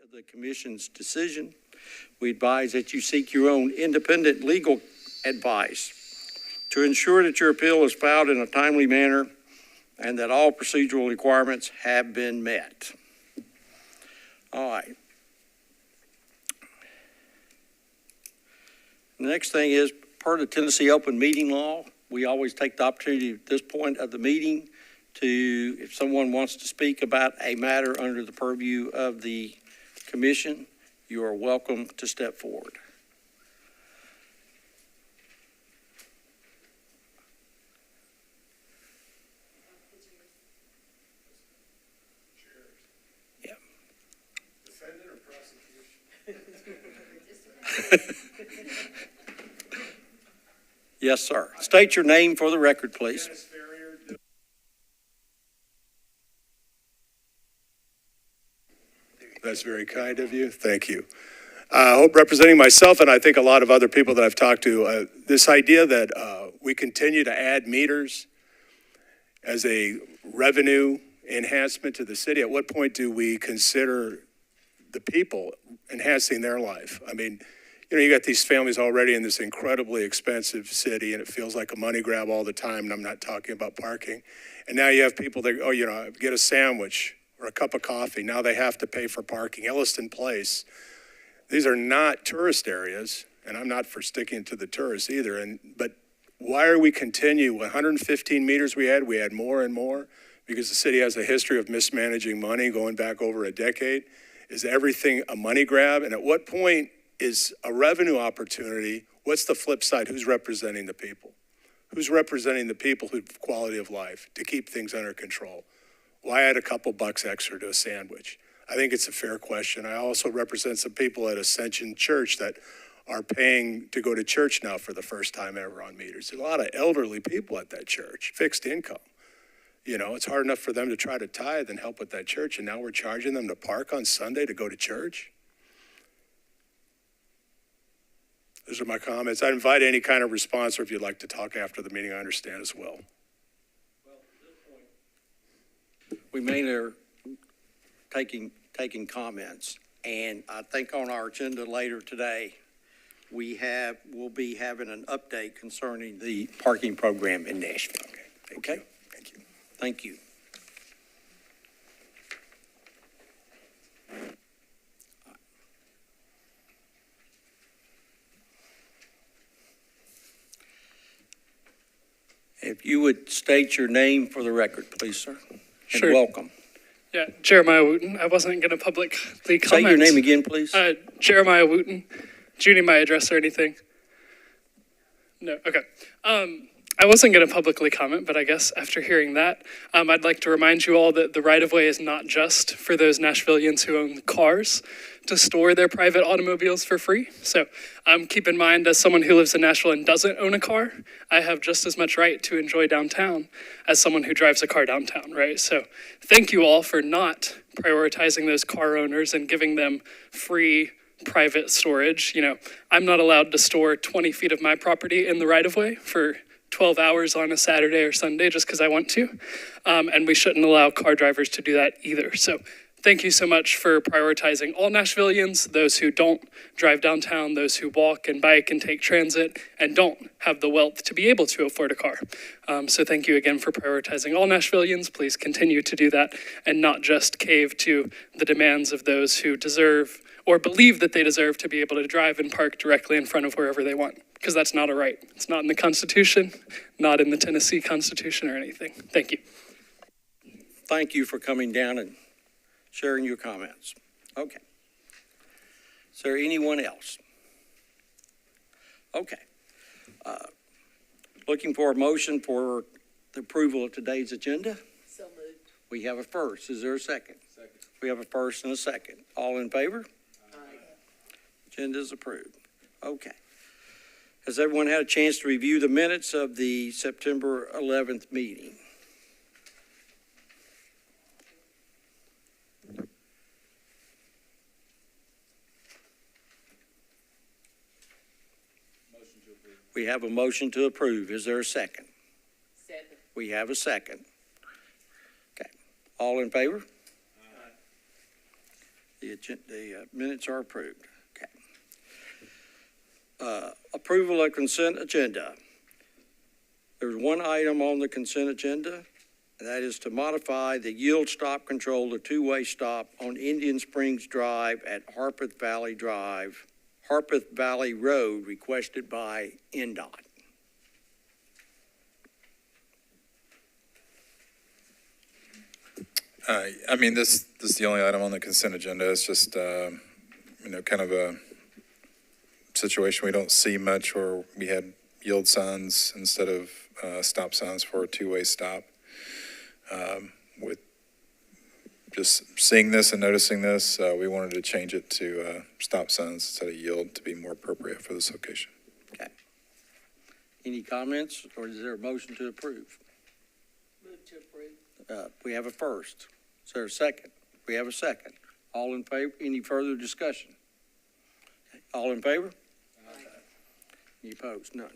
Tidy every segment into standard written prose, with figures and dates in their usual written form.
of the Commission's decision. We advise that you seek your own independent legal advice to ensure that your appeal is filed in a timely manner and that all procedural requirements have been met. All right. The next thing is, per the Tennessee open meeting law, we always take the opportunity at this point of the meeting to, if someone wants to speak about a matter under the purview of the commission, you are welcome to step forward. Yeah. Defendant or prosecution? Yes, sir. State your name for the record, please. That's very kind of you. Thank you. I hope representing myself and I think a lot of other people that I've talked to, this idea that we continue to add meters as a revenue enhancement to the city, at what point do we consider the people enhancing their life? I mean, you know, you got these families already in this incredibly expensive city and it feels like a money grab all the time, and I'm not talking about parking. And now you have people that, oh, you know, get a sandwich or a cup of coffee. Now they have to pay for parking. Elliston Place. These are not tourist areas, and I'm not for sticking to the tourists either. But why are we continue? 115 meters we had more and more because the city has a history of mismanaging money going back over a decade. Is everything a money grab? And at what point is a revenue opportunity? What's the flip side? Who's representing the people? Who's representing the people who have quality of life to keep things under control? Why add a couple bucks extra to a sandwich? I think it's a fair question. I also represent some people at Ascension Church that are paying to go to church now for the first time ever on meters. There's a lot of elderly people at that church, fixed income. You know, it's hard enough for them to try to tithe and help with that church, and now we're charging them to park on Sunday to go to church? Those are my comments. I invite any kind of response, or if you'd like to talk after the meeting, I understand as well. We mainly are taking comments, and I think on our agenda later today, we'll be having an update concerning the parking program in Nashville. Okay? Thank you. Thank you. If you would state your name for the record, please, sir. Sure. And welcome. Yeah, Jeremiah Wooten. I wasn't going to publicly comment. Say your name again, please. Jeremiah Wooten. Do you need my address or anything? No, okay. I wasn't going to publicly comment, but I guess after hearing that, I'd like to remind you all that the right-of-way is not just for those Nashvillians who own cars to store their private automobiles for free. So keep in mind, as someone who lives in Nashville and doesn't own a car, I have just as much right to enjoy downtown as someone who drives a car downtown, right? So thank you all for not prioritizing those car owners and giving them free private storage. You know, I'm not allowed to store 20 feet of my property in the right-of-way for 12 hours on a Saturday or Sunday just because I want to. And we shouldn't allow car drivers to do that either. So thank you so much for prioritizing all Nashvillians, those who don't drive downtown, those who walk and bike and take transit and don't have the wealth to be able to afford a car. So thank you again for prioritizing all Nashvillians. Please continue to do that and not just cave to the demands of those who deserve or believe that they deserve to be able to drive and park directly in front of wherever they want, because that's not a right. It's not in the Constitution, not in the Tennessee Constitution or anything. Thank you. Thank you for coming down and sharing your comments. Okay. Is there anyone else? Okay. Looking for a motion for the approval of today's agenda? So moved. We have a first. Is there a second? Second. We have a first and a second. All in favor? Aye. Agenda is approved. Okay. Has everyone had a chance to review the minutes of the September 11th meeting? We have a motion to approve. Is there a second? Second. We have a second. Okay. All in favor? The minutes are approved. Okay. Approval of consent agenda. There's one item on the consent agenda, and that is to modify the yield stop control to two-way stop on Indian Springs Drive at Harpeth Valley Road, requested by NDOT. I mean, this is the only item on the consent agenda. It's just, kind of a situation we don't see much, where we had yield signs instead of stop signs for a two-way stop. With just seeing this and noticing this, we wanted to change it to stop signs instead of yield to be more appropriate for this location. Okay. Any comments, or is there a motion to approve? Move to approve. We have a first. Is there a second? We have a second. All in favor? Any further discussion? All in favor? Aye. Any opposed? None.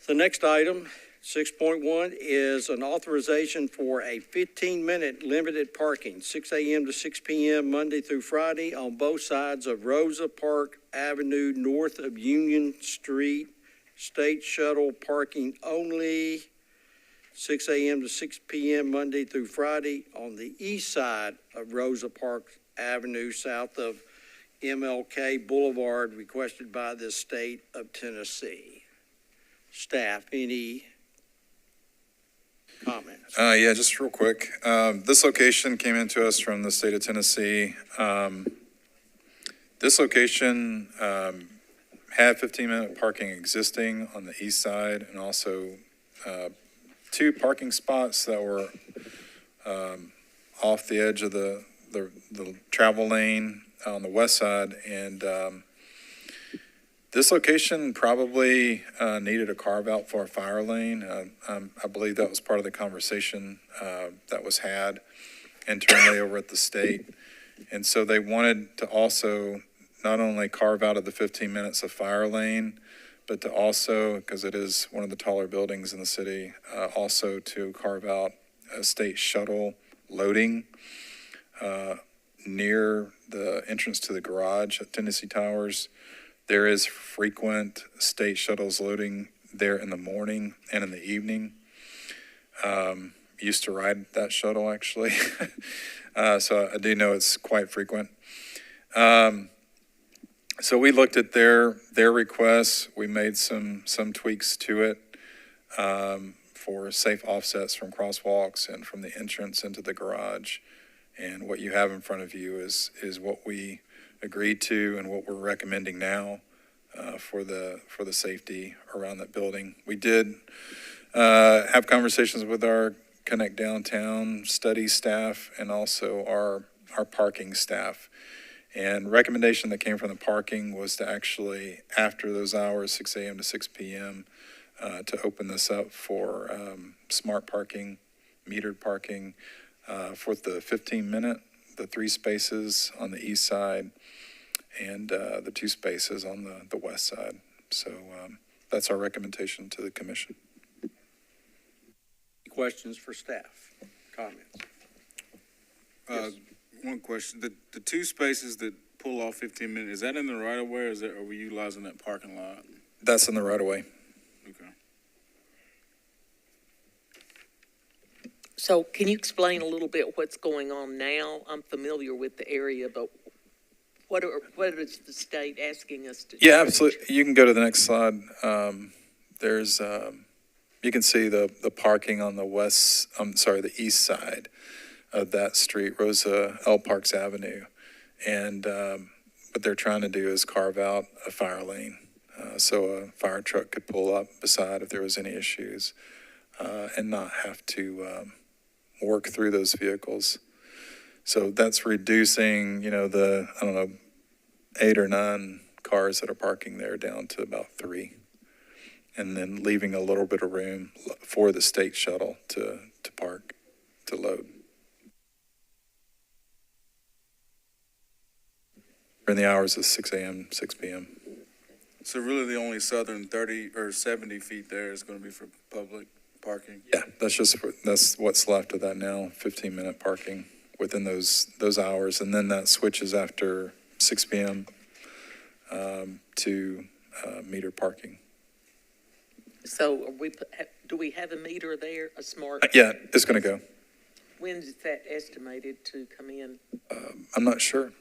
The next item, 6.1, is an authorization for a 15-minute limited parking, 6 a.m. to 6 p.m. Monday through Friday on both sides of Rosa Park Avenue north of Union Street. State shuttle parking only, 6 a.m. to 6 p.m. Monday through Friday on the east side of Rosa Park Avenue south of MLK Boulevard, requested by the state of Tennessee. Staff, any comments? Yeah, just real quick. This location came into us from the state of Tennessee. This location had 15-minute parking existing on the east side, and also two parking spots that were off the edge of the travel lane on the west side. And this location probably needed a carve out for a fire lane. I believe that was part of the conversation that was had internally over at the state. And so they wanted to also not only carve out of the 15 minutes of fire lane, but to also, because it is one of the taller buildings in the city, also to carve out a state shuttle loading near the entrance to the garage at Tennessee Towers. There is frequent state shuttles loading there in the morning and in the evening. Used to ride that shuttle, actually. So I do know it's quite frequent. So we looked at their requests. We made some tweaks to it for safe offsets from crosswalks and from the entrance into the garage. And what you have in front of you is what we agreed to and what we're recommending now for the safety around that building. We did have conversations with our Connect Downtown study staff and also our parking staff. And recommendation that came from the parking was to actually, after those hours, 6 a.m. to 6 p.m., to open this up for smart parking, metered parking, for the 15-minute, the 3 spaces on the east side, and the 2 spaces on the west side. So that's our recommendation to the commission. Questions for staff? Comments? Yes. One question, the 2 spaces that pull off 15 minutes, is that in the right of way, or are we utilizing that parking lot? That's in the right of way. Okay. So can you explain a little bit what's going on now? I'm familiar with the area, but what is the state asking us to do? Yeah, absolutely. You can go to the next slide. There's, you can see the parking on the east side of that street, Rosa L. Parks Avenue. And what they're trying to do is carve out a fire lane so a fire truck could pull up beside if there was any issues and not have to work through those vehicles. So that's reducing, the 8 or 9 cars that are parking there down to about 3, and then leaving a little bit of room for the state shuttle to park, to load. In the hours of 6 a.m., 6 p.m. So really the only southern 30 or 70 feet there is going to be for public parking? Yeah, that's what's left of that now, 15-minute parking within those hours. And then that switches after 6 p.m. To meter parking. So do we have a meter there, a smart? Yeah, it's going to go. When is that estimated to come in? I'm not sure.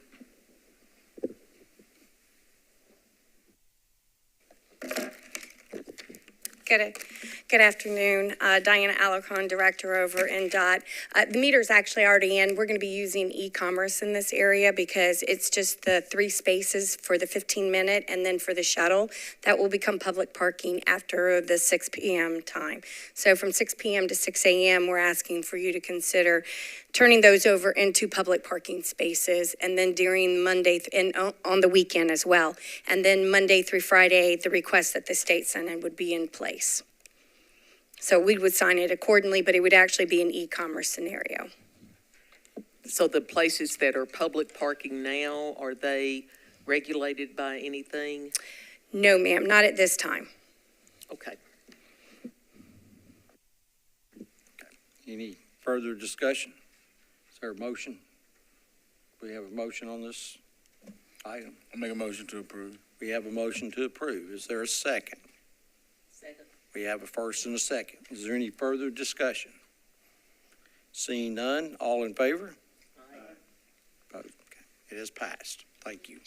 Good afternoon. Diana Alarcon, Director over NDOT. The meter's actually already in. We're going to be using e-commerce in this area because it's just the 3 spaces for the 15-minute and then for the shuttle. That will become public parking after the 6 p.m. time. So from 6 p.m. to 6 a.m., we're asking for you to consider turning those over into public parking spaces, and then during Monday and on the weekend as well. And then Monday through Friday, the request that the state sent in would be in place. So we would sign it accordingly, but it would actually be an e-commerce scenario. So the places that are public parking now, are they regulated by anything? No, ma'am, not at this time. Okay. Any further discussion? Is there a motion? We have a motion on this item. I'll make a motion to approve. We have a motion to approve. Is there a second? Second. We have a first and a second. Is there any further discussion? Seeing none, all in favor? Aye. Opposed? Okay. It has passed. Thank you.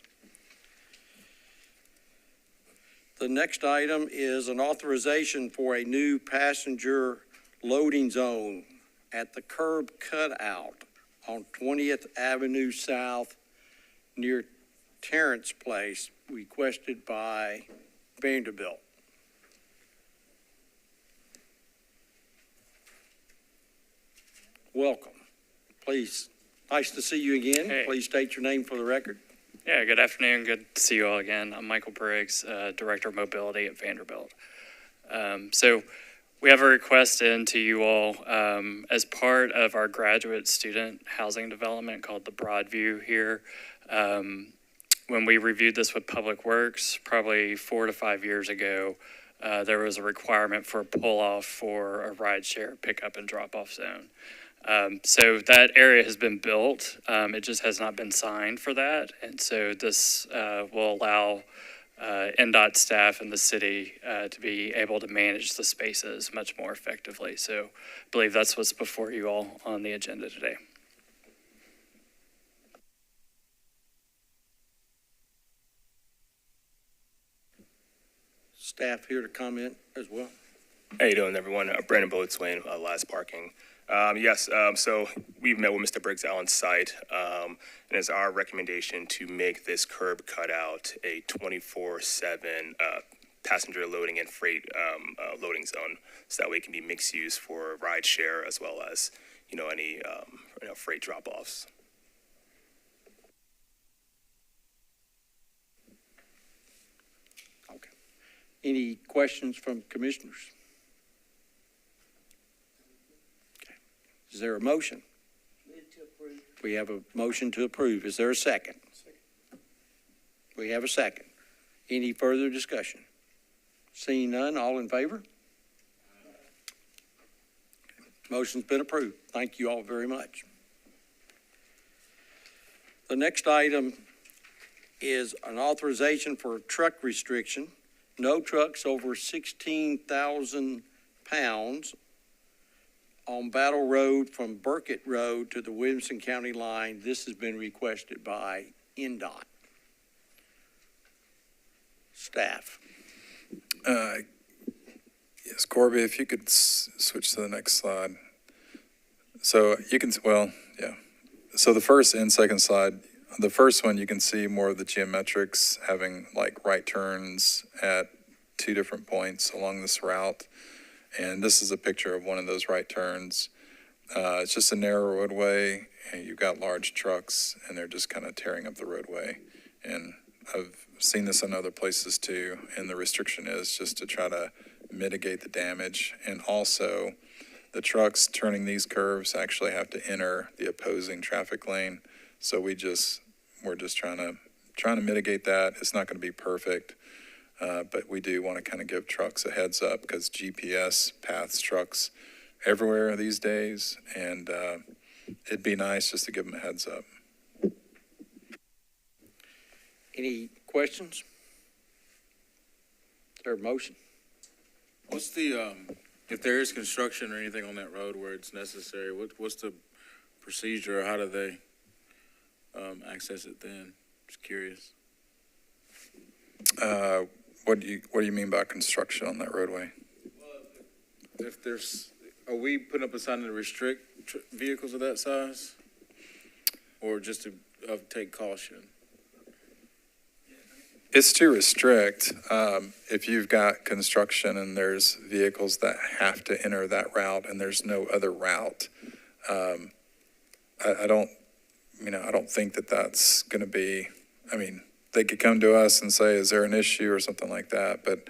The next item is an authorization for a new passenger loading zone at the curb cutout on 20th Avenue South near Terrence Place, requested by Vanderbilt. Welcome. Please, nice to see you again. Hey. Please state your name for the record. Yeah, good afternoon. Good to see you all again. I'm Michael Briggs, Director of Mobility at Vanderbilt. So we have a request in to you all as part of our graduate student housing development called the Broadview here. When we reviewed this with Public Works, probably 4 to 5 years ago, there was a requirement for a pull-off for a rideshare pickup and drop-off zone. So that area has been built. It just has not been signed for that. And so this will allow NDOT staff and the city to be able to manage the spaces much more effectively. So I believe that's what's before you all on the agenda today. Staff here to comment as well. How you doing, everyone? Brandon Boatswain, Last Parking. So we've met with Mr. Briggs out on site, and it's our recommendation to make this curb cutout a 24/7 passenger loading and freight loading zone, so that way it can be mixed use for ride share as well as any freight drop-offs. Okay. Any questions from commissioners? Okay. Is there a motion? Move to approve. We have a motion to approve. Is there a second? We have a second. Any further discussion? Seeing none, all in favor? Motion's been approved. Thank you all very much. The next item is an authorization for truck restriction. No trucks over 16,000 pounds on Battle Road from Burkett Road to the Williamson County line. This has been requested by NDOT. Staff. Yes, Corby, if you could switch to the next slide. So you can, well, yeah. So the first and second slide, the first one, you can see more of the geometrics, having like right turns at 2 different points along this route. And this is a picture of one of those right turns. It's just a narrow roadway, and you've got large trucks, and they're just kind of tearing up the roadway. And I've seen this in other places too, and the restriction is just to try to mitigate the damage. And also, the trucks turning these curves actually have to enter the opposing traffic lane. So we're just trying to mitigate that. It's not going to be perfect, But we do want to kind of give trucks a heads up because GPS paths trucks everywhere these days, and it'd be nice just to give them a heads up. Any questions? Is there a motion? What's the, if there is construction or anything on that road where it's necessary, what's the procedure, or how do they, access it then? Just curious. What do you mean by construction on that roadway? If there's, are we putting up a sign to restrict vehicles of that size? Or just to, take caution? It's to restrict, if you've got construction and there's vehicles that have to enter that route and there's no other route. I don't think that that's going to be, they could come to us and say, is there an issue or something like that? But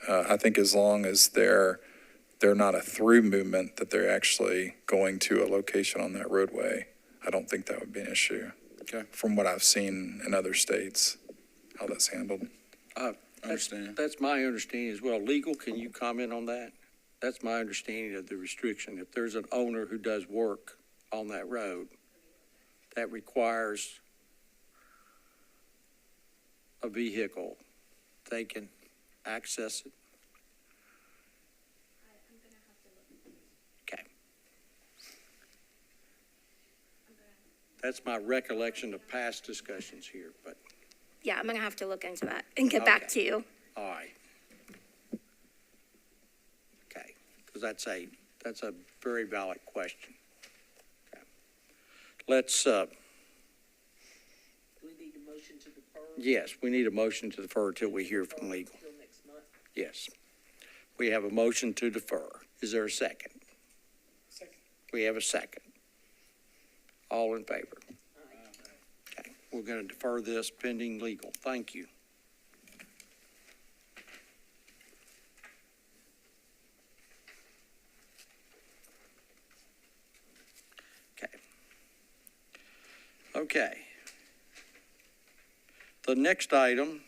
I think as long as they're not a through movement, that they're actually going to a location on that roadway, I don't think that would be an issue. Okay. From what I've seen in other states, how that's handled. Understand. That's my understanding as well. Legal, can you comment on that? That's my understanding of the restriction. If there's an owner who does work on that road, that requires a vehicle, they can access it. Okay. That's my recollection of past discussions here, but, Yeah, I'm gonna have to look into that and get back to you. all right. Okay, because that's a very valid question. Okay. Let's, Do we need a motion to defer? yes, we need a motion to defer till we hear from legal. Till next month? Yes. We have a motion to defer. Is there a second? Second. We have a second. All in favor? Okay, we're going to defer this pending legal. Thank you. Okay. Okay. The next item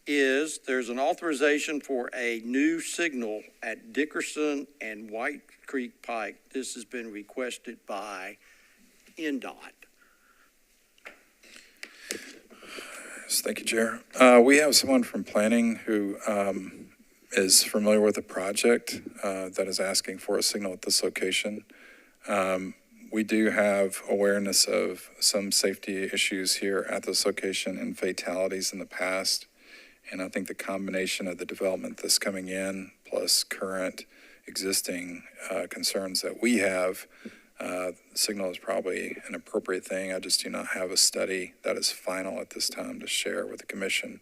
is there's an authorization for a new signal at Dickerson and White Creek Pike. This has been requested by NDOT. Yes, thank you, Chair. We have someone from planning who is familiar with the project that is asking for a signal at this location. We do have awareness of some safety issues here at this location and fatalities in the past. And I think the combination of the development that's coming in plus current existing concerns that we have, signal is probably an appropriate thing. I just do not have a study that is final at this time to share with the commission.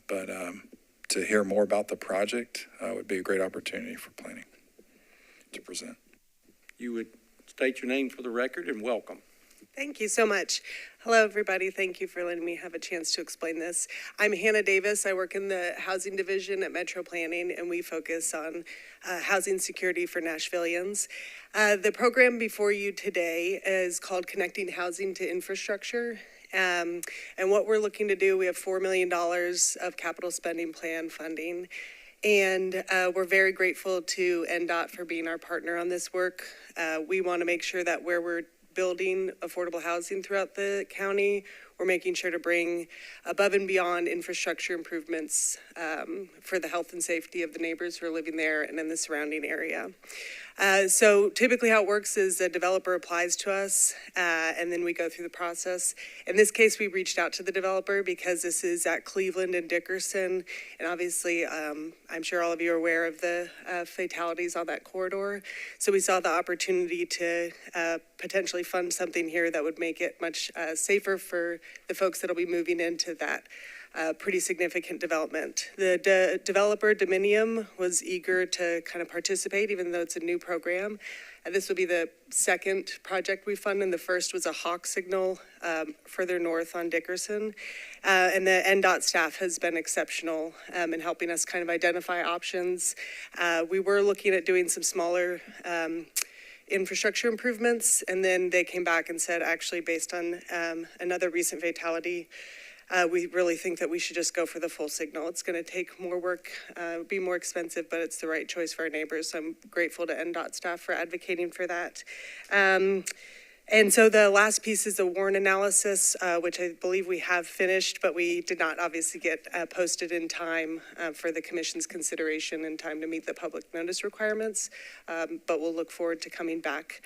But to hear more about the project would be a great opportunity for planning to present. You would state your name for the record and welcome. Thank you so much. Hello, everybody. Thank you for letting me have a chance to explain this. I'm Hannah Davis. I work in the housing division at Metropolitan, and we focus on housing security for Nashvillians. The program before you today is called Connecting Housing to Infrastructure. And what we're looking to do, we have $4 million of capital spending plan funding. And we're very grateful to NDOT for being our partner on this work. We want to make sure that where we're building affordable housing throughout the county, we're making sure to bring above and beyond infrastructure improvements for the health and safety of the neighbors who are living there and in the surrounding area. So typically how it works is a developer applies to us and then we go through the process. In this case, we reached out to the developer because this is at Cleveland and Dickerson. And obviously, I'm sure all of you are aware of the fatalities on that corridor. So we saw the opportunity to potentially fund something here that would make it much safer for the folks that'll be moving into that pretty significant development. The developer, Dominium, was eager to kind of participate, even though it's a new program. This will be the second project we fund, and the first was a hawk signal further north on Dickerson. And the NDOT staff has been exceptional in helping us kind of identify options. We were looking at doing some smaller infrastructure improvements, and then they came back and said, actually, based on another recent fatality, we really think that we should just go for the full signal. It's going to take more work, be more expensive, but it's the right choice for our neighbors. So I'm grateful to NDOT staff for advocating for that. And so the last piece is the warrant analysis, which I believe we have finished, but we did not obviously get posted in time for the commission's consideration in time to meet the public notice requirements. But we'll look forward to coming back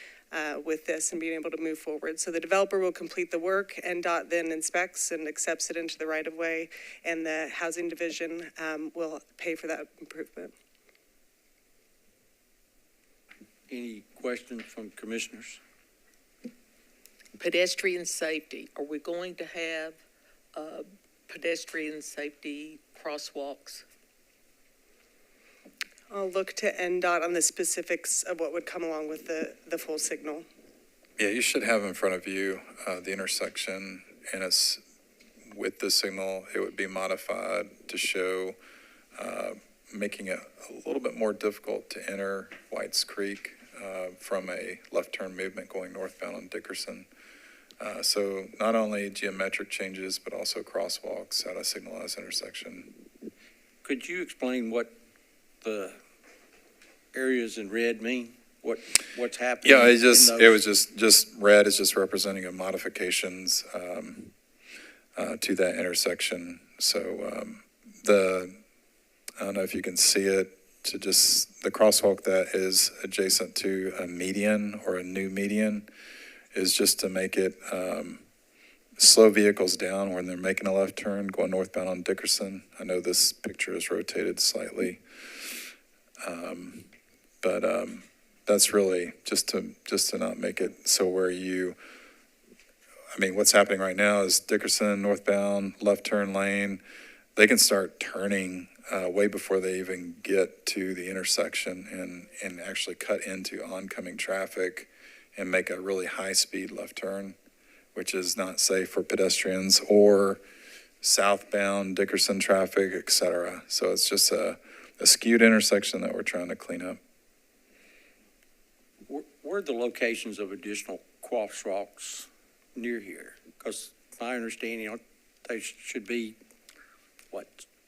with this and being able to move forward. So the developer will complete the work, NDOT then inspects and accepts it into the right of way, and the housing division will pay for that improvement. Any questions from commissioners? Pedestrian safety, are we going to have pedestrian safety crosswalks? I'll look to NDOT on the specifics of what would come along with the full signal. Yeah, you should have in front of you the intersection, and it's with the signal, it would be modified to show, making it a little bit more difficult to enter Whites Creek from a left turn movement going northbound on Dickerson. So not only geometric changes, but also crosswalks at a signalized intersection. Could you explain what the areas in red mean? What's happening? Yeah, it was just red is just representing a modifications to that intersection. So I don't know if you can see it, to just the crosswalk that is adjacent to a median or a new median is just to make it slow vehicles down when they're making a left turn going northbound on Dickerson. I know this picture is rotated slightly, but that's really just to not make it so where what's happening right now is Dickerson northbound left turn lane, they can start turning way before they even get to the intersection and actually cut into oncoming traffic and make a really high-speed left turn, which is not safe for pedestrians or southbound Dickerson traffic, et cetera. So it's just a skewed intersection that we're trying to clean up. Where are the locations of additional crosswalks near here? Because my understanding, they should be,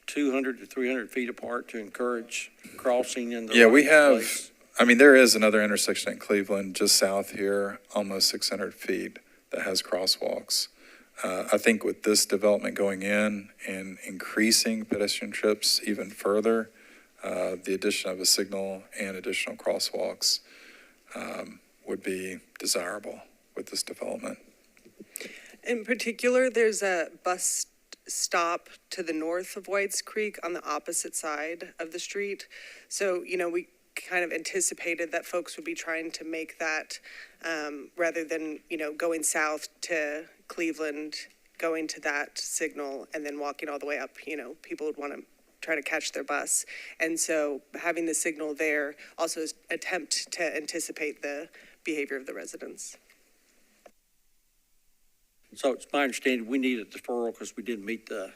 200 to 300 feet apart to encourage crossing in the Yeah, we right have, place? there is another intersection in Cleveland, just south here, almost 600 feet, that has crosswalks. I think with this development going in and increasing pedestrian trips even further, the addition of a signal and additional crosswalks would be desirable with this development. In particular, there's a bus stop to the north of Whites Creek on the opposite side of the street. So, we kind of anticipated that folks would be trying to make that rather than, going south to Cleveland, going to that signal and then walking all the way up, people would want to try to catch their bus. And so having the signal there also is attempt to anticipate the behavior of the residents. So it's my understanding we need a deferral because we didn't meet the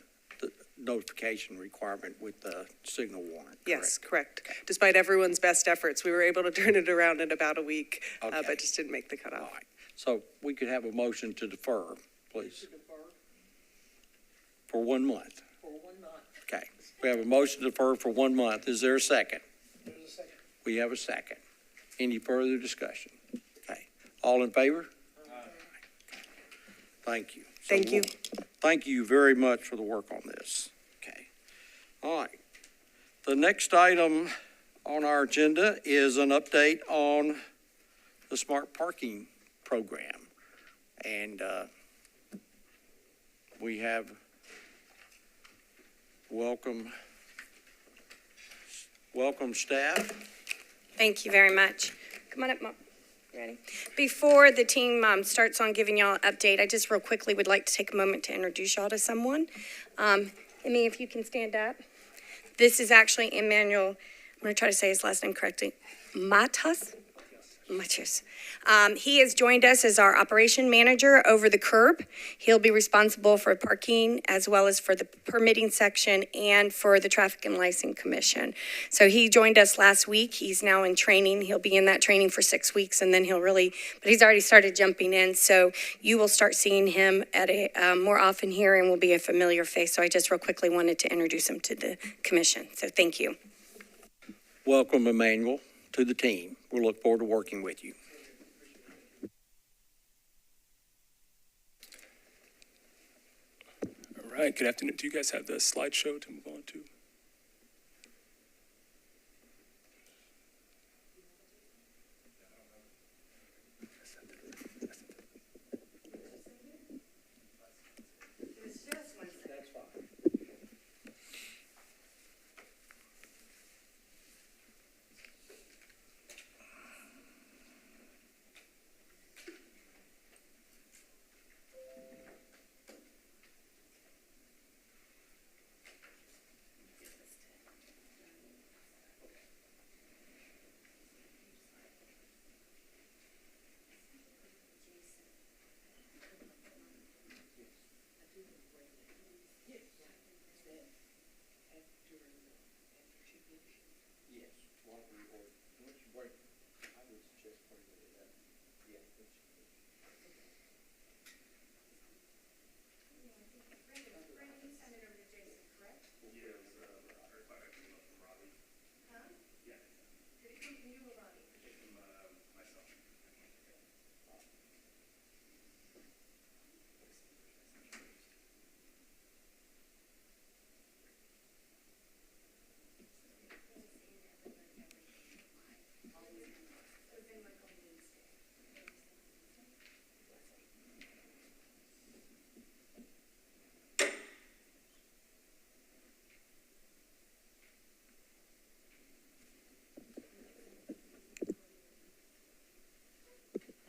notification requirement with the signal warrant. Yes, correct. Despite everyone's best efforts, we were able to turn it around in about a week, but just didn't make the cutoff. All right. So we could have a motion to defer, please. For 1 month. For 1 month. Okay. We have a motion to defer for 1 month. Is there a second? There's a second. We have a second. Any further discussion? Okay. All in favor? Thank you. Thank you. Thank you very much for the work on this. Okay. All right. The next item on our agenda is an update on the smart parking program. And we have welcome staff. Thank you very much. Come on up, Mom. Ready? Before the team starts on giving y'all an update, I just real quickly would like to take a moment to introduce y'all to someone. Emmy, if you can stand up. This is actually Emmanuel, I'm going to try to say his last name correctly, Matas. Muchos. He has joined us as our operation manager over the curb. He'll be responsible for parking as well as for the permitting section and for the Traffic and License Commission. So he joined us last week. He's now in training. He'll be in that training for 6 weeks and then but he's already started jumping in. So you will start seeing him at more often here and will be a familiar face. So I just real quickly wanted to introduce him to the commission. So thank you. Welcome, Emmanuel, to the team. We'll look forward to working with you. All right, good afternoon. Do you guys have the slideshow to move on to?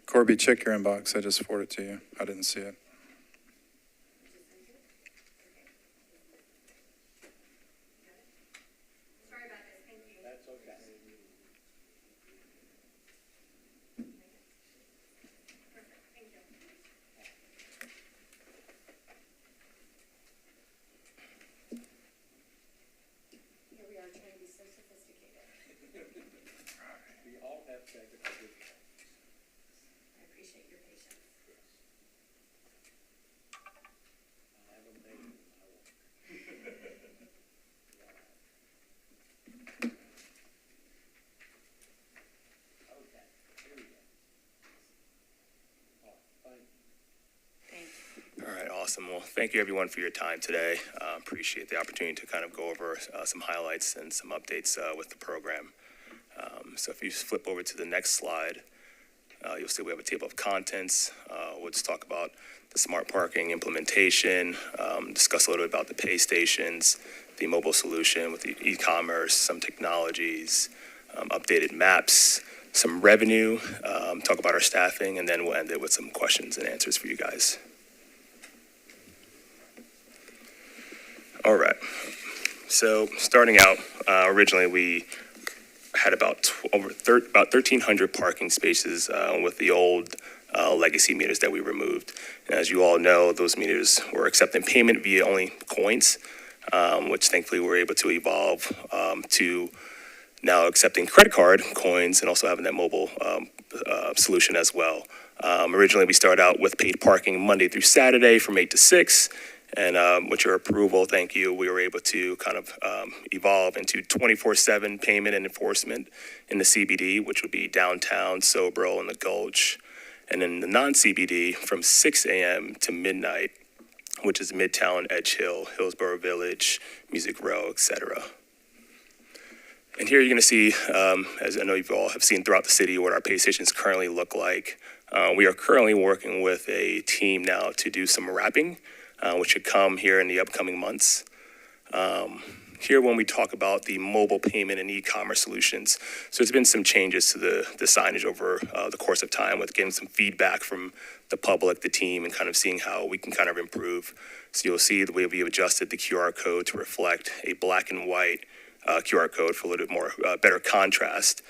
Corby, check your inbox. I just forwarded it to you. I didn't see it. All right, awesome. Well, thank you everyone for your time today. Appreciate the opportunity to kind of go over some highlights and some updates with the program. So if you flip over to the next slide, you'll see we have a table of contents. We'll just talk about the smart parking implementation, discuss a little bit about the pay stations, the mobile solution with the e-commerce, some technologies, updated maps, some revenue, talk about our staffing, and then we'll end it with some questions and answers for you guys. All right. So starting out, originally we had about 1,300 parking spaces with the old legacy meters that we removed. And as you all know, those meters were accepting payment via only coins, which thankfully we're able to evolve to now accepting credit card coins and also having that mobile solution as well. Originally, we started out with paid parking Monday through Saturday from 8 to 6. And with your approval, thank you, we were able to kind of evolve into 24/7 payment and enforcement in the CBD, which would be downtown, Sobro, and the Gulch. And in the non-CBD from 6 a.m. to midnight, which is Midtown, Edge Hill, Hillsborough Village, Music Row, etc. And here you're going to see, as I know you all have seen throughout the city, what our pay stations currently look like. We are currently working with a team now to do some wrapping, which should come here in the upcoming months. Here when we talk about the mobile payment and e-commerce solutions, so there's been some changes to the signage over the course of time with getting some feedback from the public, the team, and kind of seeing how we can kind of improve. So you'll see the way we've adjusted the QR code to reflect a black and white QR code for a little bit more better contrast.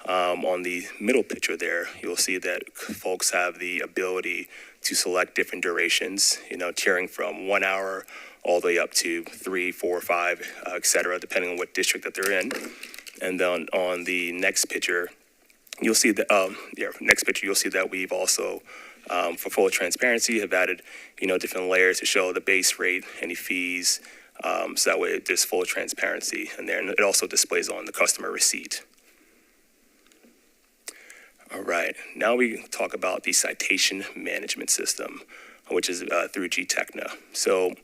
On the middle picture there, you'll see that folks have the ability to select different durations, tiering from 1 hour all the way up to 3, 4, 5, et cetera, depending on what district that they're in. And then on the next picture, you'll see that we've also, for full transparency, have added, different layers to show the base rate, any fees, so that way there's full transparency. And then it also displays on the customer receipt. All right, now we talk about the citation management system, which is through GTechna. So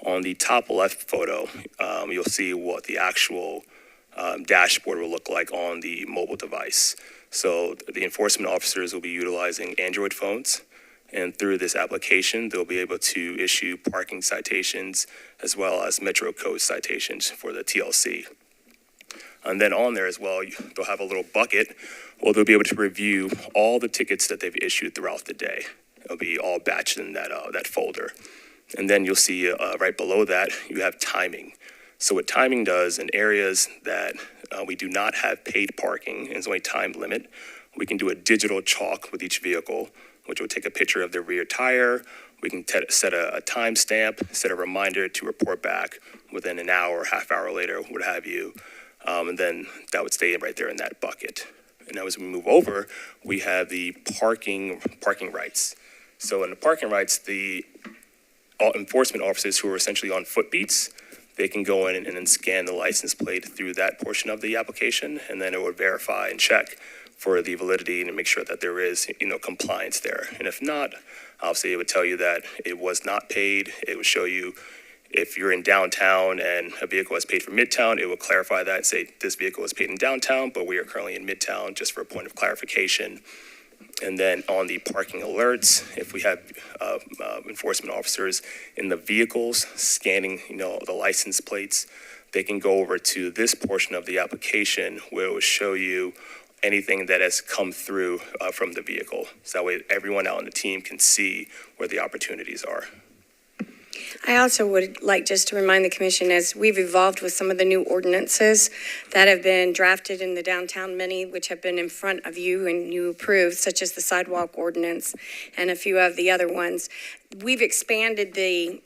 on the top left photo, you'll see what the actual dashboard will look like on the mobile device. So the enforcement officers will be utilizing Android phones, and through this application, they'll be able to issue parking citations as well as Metro Code citations for the TLC. And then on there as well, they'll have a little bucket where they'll be able to review all the tickets that they've issued throughout the day. It'll be all batched in that folder. And then you'll see right below that, you have timing. So what timing does in areas that we do not have paid parking, and there's only time limit, we can do a digital chalk with each vehicle, which will take a picture of the rear tire. We can set a timestamp, set a reminder to report back within an hour, half hour later, what have you. And then that would stay right there in that bucket. And now as we move over, we have the parking rights. So in the parking rights, the enforcement officers who are essentially on foot beats, they can go in and then scan the license plate through that portion of the application, and then it would verify and check for the validity and make sure that there is, compliance there. And if not, obviously it would tell you that it was not paid. It would show you if you're in downtown and a vehicle is paid for Midtown, it will clarify that and say this vehicle is paid in downtown, but we are currently in Midtown, just for a point of clarification. And then on the parking alerts, if we have enforcement officers in the vehicles scanning, the license plates, they can go over to this portion of the application where it will show you anything that has come through from the vehicle. So that way everyone out on the team can see where the opportunities are. I also would like just to remind the commission, as we've evolved with some of the new ordinances that have been drafted in the downtown, many which have been in front of you and you approved, such as the sidewalk ordinance and a few of the other ones. We've expanded the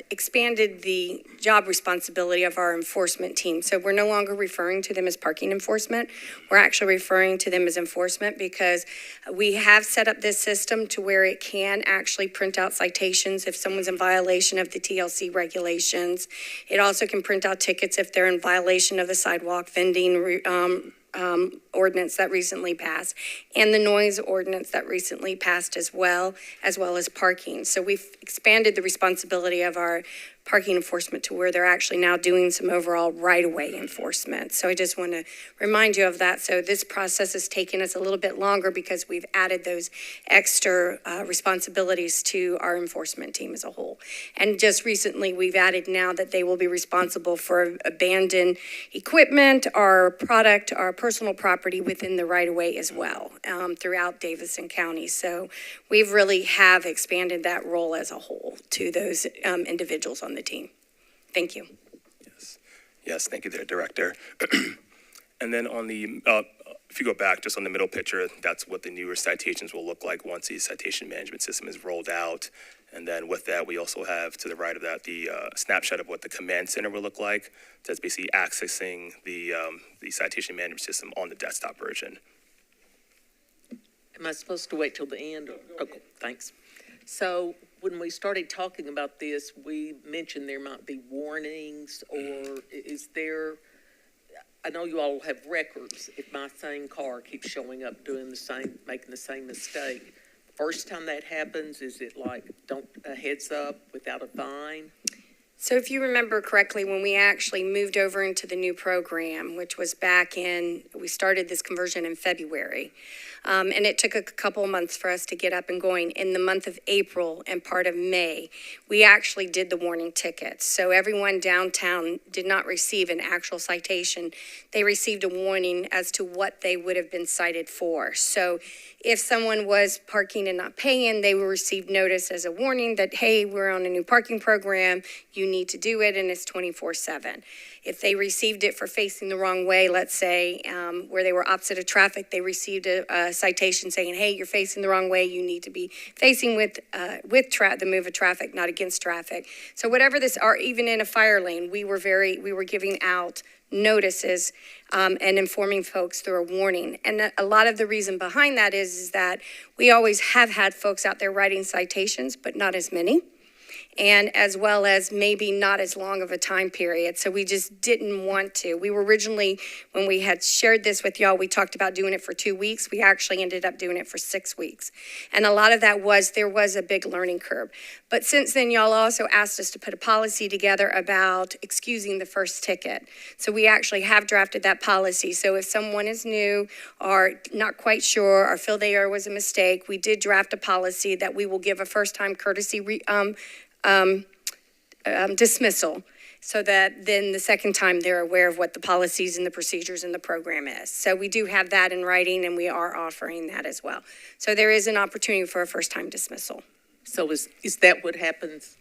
expanded the job responsibility of our enforcement team. So we're no longer referring to them as parking enforcement. We're actually referring to them as enforcement because we have set up this system to where it can actually print out citations if someone's in violation of the TLC regulations. It also can print out tickets if they're in violation of the sidewalk vending ordinance that recently passed, and the noise ordinance that recently passed as well as parking. So we've expanded the responsibility of our parking enforcement to where they're actually now doing some overall right-of-way enforcement. So I just want to remind you of that. So this process has taken us a little bit longer because we've added those extra responsibilities to our enforcement team as a whole. And just recently, we've added now that they will be responsible for abandoned equipment, our product, our personal property within the right-of-way as well, throughout Davidson County. So we've really have expanded that role as a whole to those individuals on the team. Thank you. Yes, thank you there, Director. And then on the, if you go back just on the middle picture, that's what the newer citations will look like once the citation management system is rolled out. And then with that, we also have to the right of that, the snapshot of what the command center will look like. That's basically accessing the citation management system on the desktop version. Am I supposed to wait till the end? Okay, thanks. So when we started talking about this, we mentioned there might be warnings, or is there, I know you all have records. If my same car keeps showing up doing the same, making the same mistake, first time that happens, is it like a heads up without a fine? So if you remember correctly, when we actually moved over into the new program, which was we started this conversion in February. And it took a couple of months for us to get up and going. In the month of April and part of May, we actually did the warning tickets. So everyone downtown did not receive an actual citation. They received a warning as to what they would have been cited for. So if someone was parking and not paying, they will receive notice as a warning that, hey, we're on a new parking program, you need to do it, and it's 24/7. If they received it for facing the wrong way, let's say, where they were opposite of traffic, they received a citation saying, hey, you're facing the wrong way, you need to be facing with the move of traffic, not against traffic. So whatever this, or even in a fire lane, we were giving out notices and informing folks through a warning. And a lot of the reason behind that is that we always have had folks out there writing citations, but not as many. And as well as maybe not as long of a time period. So we just didn't want to. We were originally, when we had shared this with y'all, we talked about doing it for 2 weeks. We actually ended up doing it for 6 weeks. And a lot of that was, there was a big learning curve. But since then, y'all also asked us to put a policy together about excusing the first ticket. So we actually have drafted that policy. So if someone is new or not quite sure or feel there was a mistake, we did draft a policy that we will give a first-time courtesy dismissal, so that then the second time they're aware of what the policies and the procedures and the program is. So we do have that in writing, and we are offering that as well. So there is an opportunity for a first-time dismissal. So is that what happens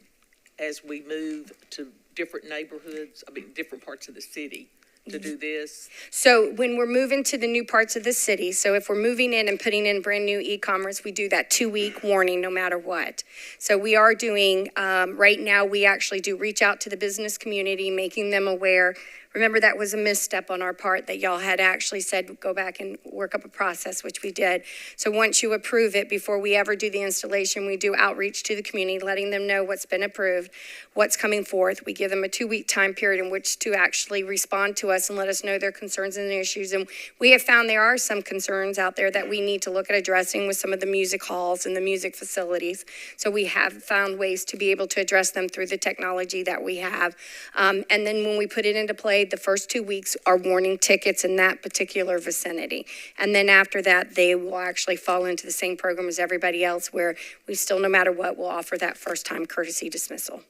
as we move to different neighborhoods, different parts of the city to do this? So when we're moving to the new parts of the city, so if we're moving in and putting in brand new e-commerce, we do that 2-week warning no matter what. So we are doing, right now, we actually do reach out to the business community, making them aware. Remember, that was a misstep on our part that y'all had actually said, go back and work up a process, which we did. So once you approve it, before we ever do the installation, we do outreach to the community, letting them know what's been approved, what's coming forth. We give them a 2-week time period in which to actually respond to us and let us know their concerns and issues. And we have found there are some concerns out there that we need to look at addressing with some of the music halls and the music facilities. So we have found ways to be able to address them through the technology that we have. And then when we put it into play, the first 2 weeks are warning tickets in that particular vicinity. And then after that, they will actually fall into the same program as everybody else, where we still, no matter what, will offer that first-time courtesy dismissal.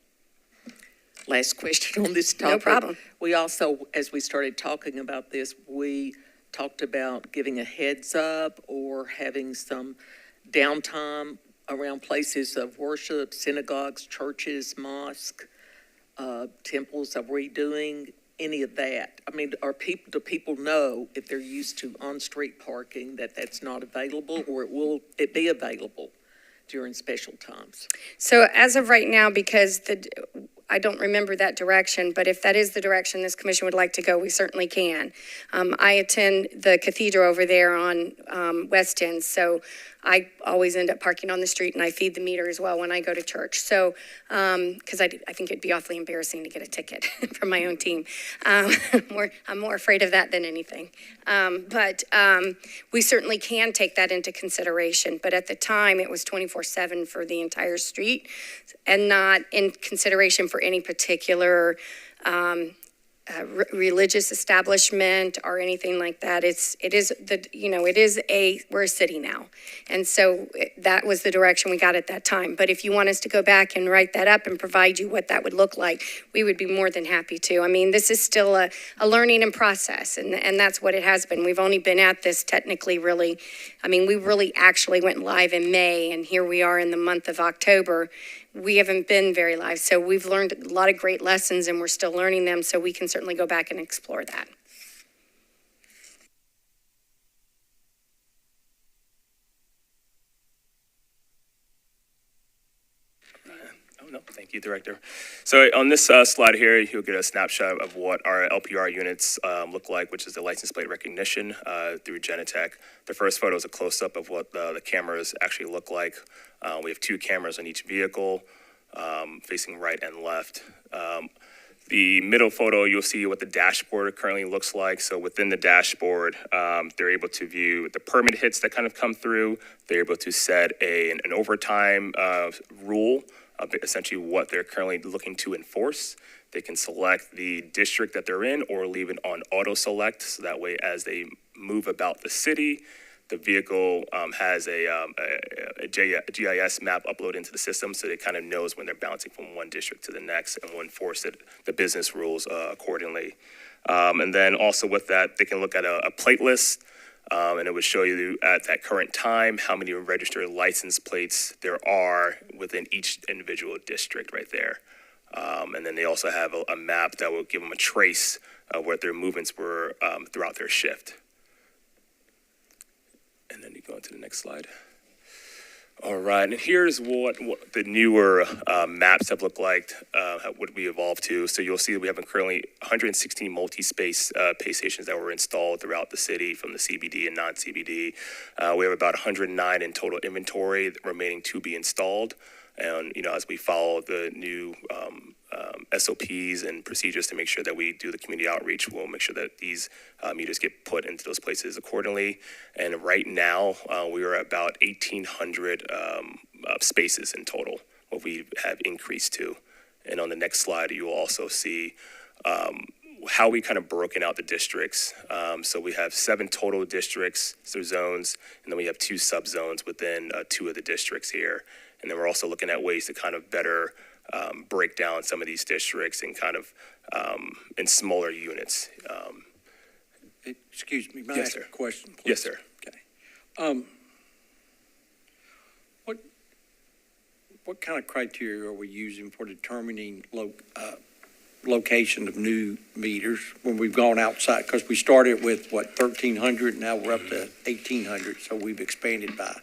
Last question on this topic. No problem. We also, as we started talking about this, we talked about giving a heads up or having some downtime around places of worship, synagogues, churches, mosques, temples. Are we doing any of that? Do people know, if they're used to on-street parking, that that's not available, or will it be available during special times? So as of right now, because I don't remember that direction, but if that is the direction this commission would like to go, we certainly can. I attend the cathedral over there on West End, so I always end up parking on the street, and I feed the meter as well when I go to church. So, because I think it'd be awfully embarrassing to get a ticket from my own team. I'm more afraid of that than anything. But we certainly can take that into consideration. But at the time, it was 24/7 for the entire street, and not in consideration for any particular religious establishment or anything like that. We're a city now. And so that was the direction we got at that time. But if you want us to go back and write that up and provide you what that would look like, we would be more than happy to. This is still a learning and process, and that's what it has been. We've only been at this technically really, we really actually went live in May, and here we are in the month of October. We haven't been very live, so we've learned a lot of great lessons, and we're still learning them, so we can certainly go back and explore that. No, thank you, Director. So on this slide here, you'll get a snapshot of what our LPR units look like, which is the license plate recognition through Genetech. The first photo is a close-up of what the cameras actually look like. We have 2 cameras on each vehicle, facing right and left. The middle photo, you'll see what the dashboard currently looks like. So within the dashboard, they're able to view the permit hits that kind of come through. They're able to set an overtime rule of essentially what they're currently looking to enforce. They can select the district that they're in or leave it on auto select. So that way, as they move about the city, the vehicle has a GIS map uploaded into the system, so it kind of knows when they're bouncing from one district to the next and will enforce the business rules accordingly. And then also with that, they can look at a plate list, and it would show you at that current time how many registered license plates there are within each individual district right there. And then they also have a map that will give them a trace of what their movements were throughout their shift. And then you go on to the next slide. All right, and here's what the newer maps have looked like, what we evolved to. So you'll see that we have currently 116 multi-space pay stations that were installed throughout the city from the CBD and non-CBD. We have about 109 in total inventory, remaining to be installed. And, as we follow the new SOPs and procedures to make sure that we do the community outreach, we'll make sure that these meters get put into those places accordingly. And right now, we are at about 1,800 spaces in total, what we have increased to. And on the next slide, you will also see how we kind of broken out the districts. So we have 7 total districts, so zones, and then we have 2 subzones within 2 of the districts here. And then we're also looking at ways to kind of better break down some of these districts and kind of in smaller units. Excuse me, may I Yes, ask sir. a question, please? Yes, sir. Okay. What kind of criteria are we using for determining location of new meters when we've gone outside? Because we started with, 1,300, now we're up to 1,800, so we've expanded by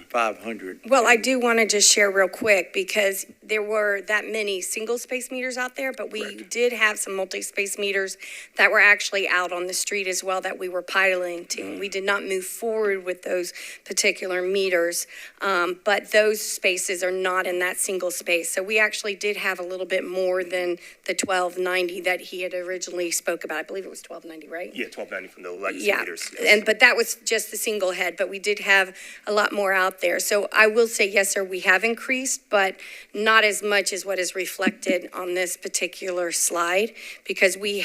500. Well, I do want to just share real quick because there were that many single-space meters out there, but we did have some multi-space meters that were actually out on the street as well that we were piloting. We did not move forward with those particular meters, but those spaces are not in that single space. So we actually did have a little bit more than the 1,290 that he had originally spoke about. I believe it was 1,290, right? Yeah, 1,290 from the legacy Yeah, meters. Yes. but that was just the single head, but we did have a lot more out there. So I will say, yes, sir, we have increased, but not as much as what is reflected on this particular slide, because we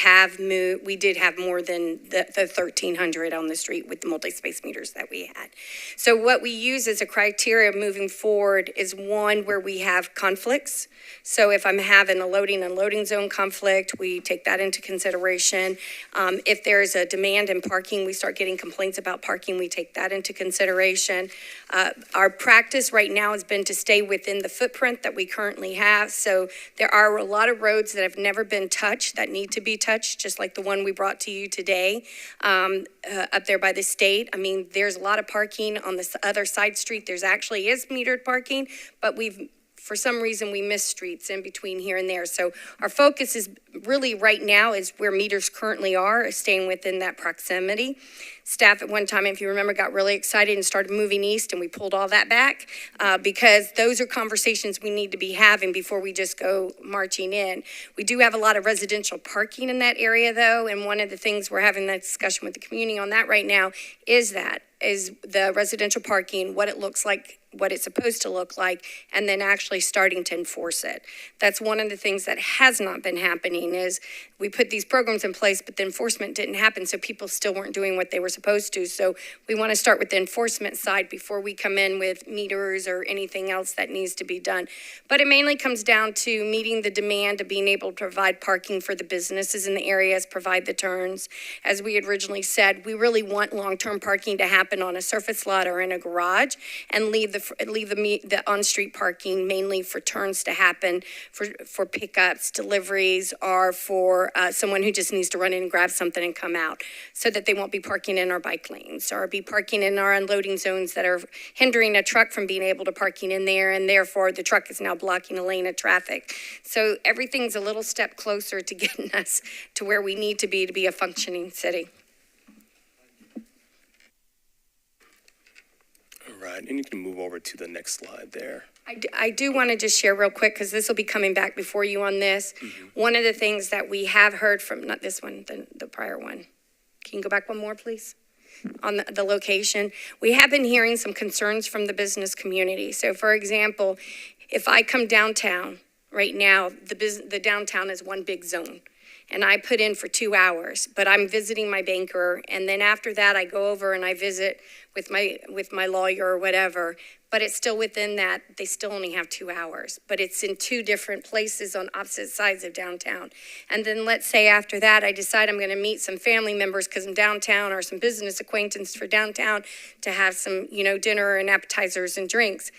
did have more than the 1,300 on the street with the multi-space meters that we had. So what we use as a criteria moving forward is one where we have conflicts. So if I'm having a loading and unloading zone conflict, we take that into consideration. If there's a demand in parking, we start getting complaints about parking, we take that into consideration. Our practice right now has been to stay within the footprint that we currently have. So there are a lot of roads that have never been touched that need to be touched, just like the one we brought to you today up there by the state. I mean, there's a lot of parking on the other side street. There's actually is metered parking, but for some reason, we miss streets in between here and there. So our focus is really right now is where meters currently are, is staying within that proximity. Staff at one time, if you remember, got really excited and started moving east, and we pulled all that back because those are conversations we need to be having before we just go marching in. We do have a lot of residential parking in that area, though, and one of the things we're having that discussion with the community on that right now is the residential parking, what it looks like, what it's supposed to look like, and then actually starting to enforce it. That's one of the things that has not been happening is we put these programs in place, but the enforcement didn't happen, so people still weren't doing what they were supposed to. So we want to start with the enforcement side before we come in with meters or anything else that needs to be done. But it mainly comes down to meeting the demand of being able to provide parking for the businesses in the areas, provide the turns. As we had originally said, we really want long-term parking to happen on a surface lot or in a garage, and leave the on-street parking mainly for turns to happen for pickups, deliveries, or for someone who just needs to run in and grab something and come out, so that they won't be parking in our bike lanes or be parking in our unloading zones that are hindering a truck from being able to parking in there, and therefore the truck is now blocking a lane of traffic. So everything's a little step closer to getting us to where we need to be a functioning city. Right, and you can move over to the next slide there. I do want to just share real quick, because this will be coming back before you on this. One of the things that we have heard from, not this one, the prior one. Can you go back one more, please? On the location. We have been hearing some concerns from the business community. So for example, if I come downtown, right now, the downtown is one big zone. And I put in for 2 hours, but I'm visiting my banker, and then after that I go over and I visit with my lawyer or whatever, but it's still within that, they still only have 2 hours, but it's in 2 different places on opposite sides of downtown. And then let's say after that I decide I'm gonna meet some family members because I'm downtown, or some business acquaintance for downtown to have some, dinner and appetizers and drinks.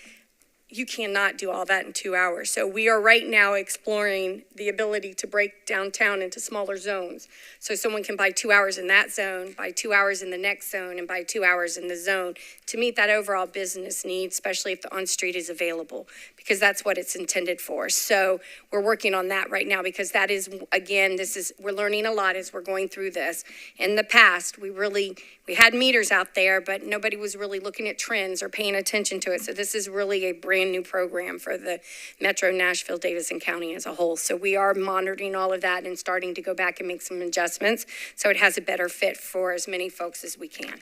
you cannot do all that in 2 hours. So we are right now exploring the ability to break downtown into smaller zones. So someone can buy 2 hours in that zone, buy 2 hours in the next zone, and buy 2 hours in the zone to meet that overall business need, especially if the on-street is available, because that's what it's intended for. So we're working on that right now, because that is, again, we're learning a lot as we're going through this. In the past, we had meters out there, but nobody was really looking at trends or paying attention to it. So this is really a brand new program for the Metro Nashville, Davidson County as a whole. So we are monitoring all of that and starting to go back and make some adjustments so it has a better fit for as many folks as we can.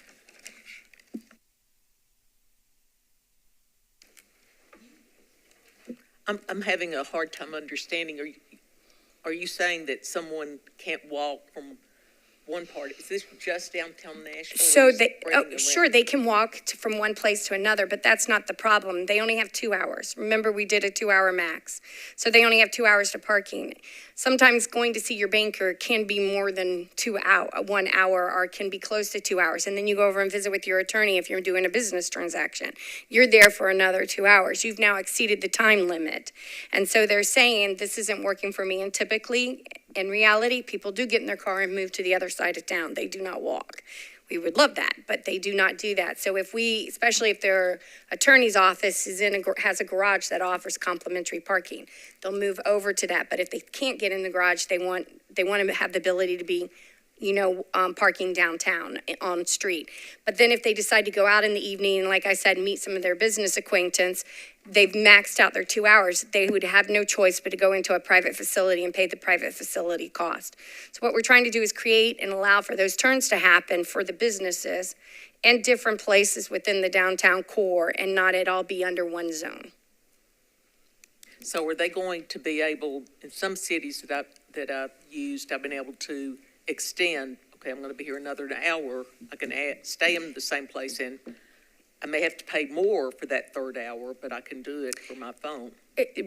I'm having a hard time understanding. Are you saying that someone can't walk from one part? Is this just downtown Nashville? So sure, they can walk from one place to another, but that's not the problem. They only have 2 hours. Remember, we did a 2 hour max. So they only have 2 hours to parking. Sometimes going to see your banker can be more than 1 hour, or can be close to 2 hours. And then you go over and visit with your attorney if you're doing a business transaction. You're there for another 2 hours. You've now exceeded the time limit. And so they're saying, this isn't working for me. And typically, in reality, people do get in their car and move to the other side of town. They do not walk. We would love that, but they do not do that. So especially if their attorney's office has a garage that offers complimentary parking, they'll move over to that. But if they can't get in the garage, they want to have the ability to be, parking downtown on street. But then if they decide to go out in the evening, and like I said, meet some of their business acquaintance, they've maxed out their 2 hours. They would have no choice but to go into a private facility and pay the private facility cost. So what we're trying to do is create and allow for those turns to happen for the businesses and different places within the downtown core, and not it all be under one zone. So are they going to be able, in some cities that I've used, I've been able to extend, okay, I'm going to be here another hour. I can stay in the same place, and I may have to pay more for that third hour, but I can do it from my phone.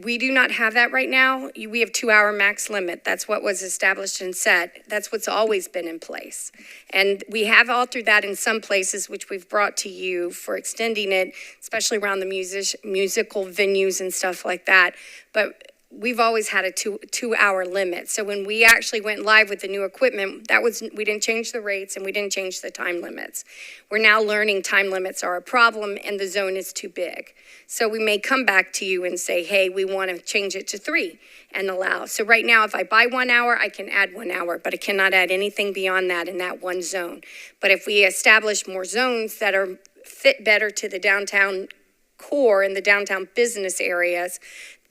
We do not have that right now. We have 2 hour max limit. That's what was established and set. That's what's always been in place. And we have altered that in some places, which we've brought to you for extending it, especially around the musical venues and stuff like that. But we've always had a two hour limit. So when we actually went live with the new equipment, we didn't change the rates and we didn't change the time limits. We're now learning time limits are a problem and the zone is too big. So we may come back to you and say, hey, we want to change it to 3 and allow. So right now, if I buy 1 hour, I can add 1 hour, but I cannot add anything beyond that in that one zone. But if we establish more zones that are fit better to the downtown core and the downtown business areas,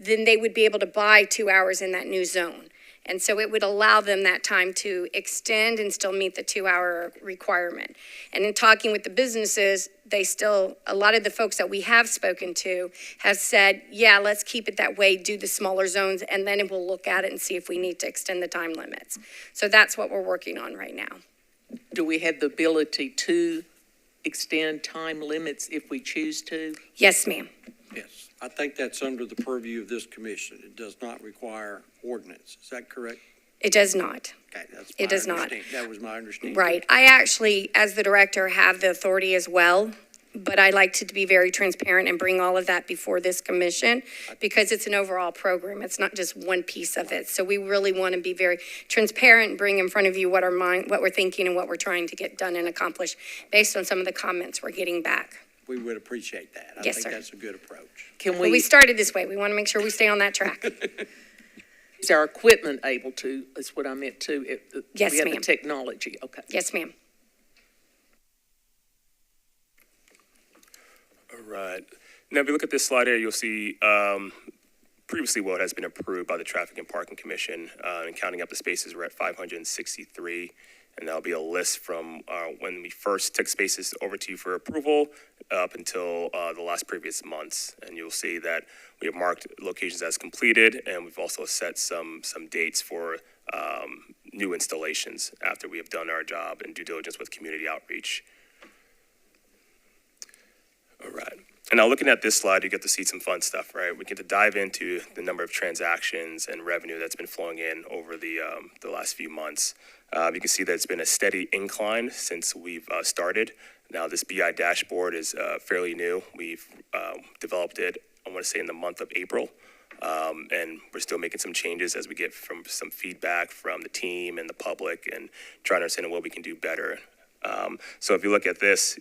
then they would be able to buy 2 hours in that new zone. And so it would allow them that time to extend and still meet the 2 hour requirement. And in talking with the businesses, a lot of the folks that we have spoken to have said, yeah, let's keep it that way, do the smaller zones, and then we'll look at it and see if we need to extend the time limits. So that's what we're working on right now. Do we have the ability to extend time limits if we choose to? Yes, ma'am. Yes, I think that's under the purview of this commission. It does not require ordinance. Is that correct? It does not. Okay, that's It does not. That was my understanding. Right. I actually, as the director, have the authority as well, but I like to be very transparent and bring all of that before this commission because it's an overall program. It's not just one piece of it. So we really want to be very transparent and bring in front of you what we're thinking and what we're trying to get done and accomplish based on some of the comments we're getting back. We would appreciate that. I Yes, think sir. that's a good approach. Well, we started this way. We want to make sure we stay on that track. Is our equipment able to, is what I meant to? Yes, we have ma'am. the technology, okay. Yes, ma'am. All right. Now, if you look at this slide here, you'll see previously what has been approved by the Traffic and Parking Commission, and counting up the spaces, we're at 563. And that'll be a list from when we first took spaces over to you for approval up until the last previous months. And you'll see that we have marked locations as completed, and we've also set some dates for new installations after we have done our job and due diligence with community outreach. All right. And now looking at this slide, you get to see some fun stuff, right? We get to dive into the number of transactions and revenue that's been flowing in over the last few months. You can see that it's been a steady incline since we've started. Now this BI dashboard is fairly new. We've developed it I want to say in the month of April. And we're still making some changes as we get from some feedback from the team and the public and trying to understand what we can do better. So if you look at this,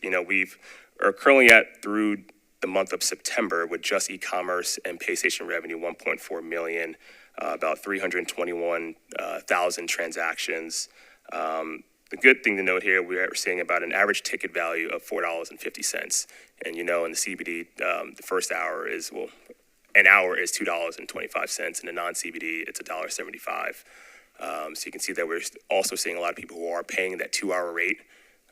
are currently at through the month of September with just e-commerce and pay station revenue, 1.4 million, about 321,000 transactions. The good thing to note here, we are seeing about an average ticket value of $4.50. And in the CBD, the first hour is, an hour is $2.25. In the non-CBD, it's $1.75. So you can see that we're also seeing a lot of people who are paying that 2-hour rate,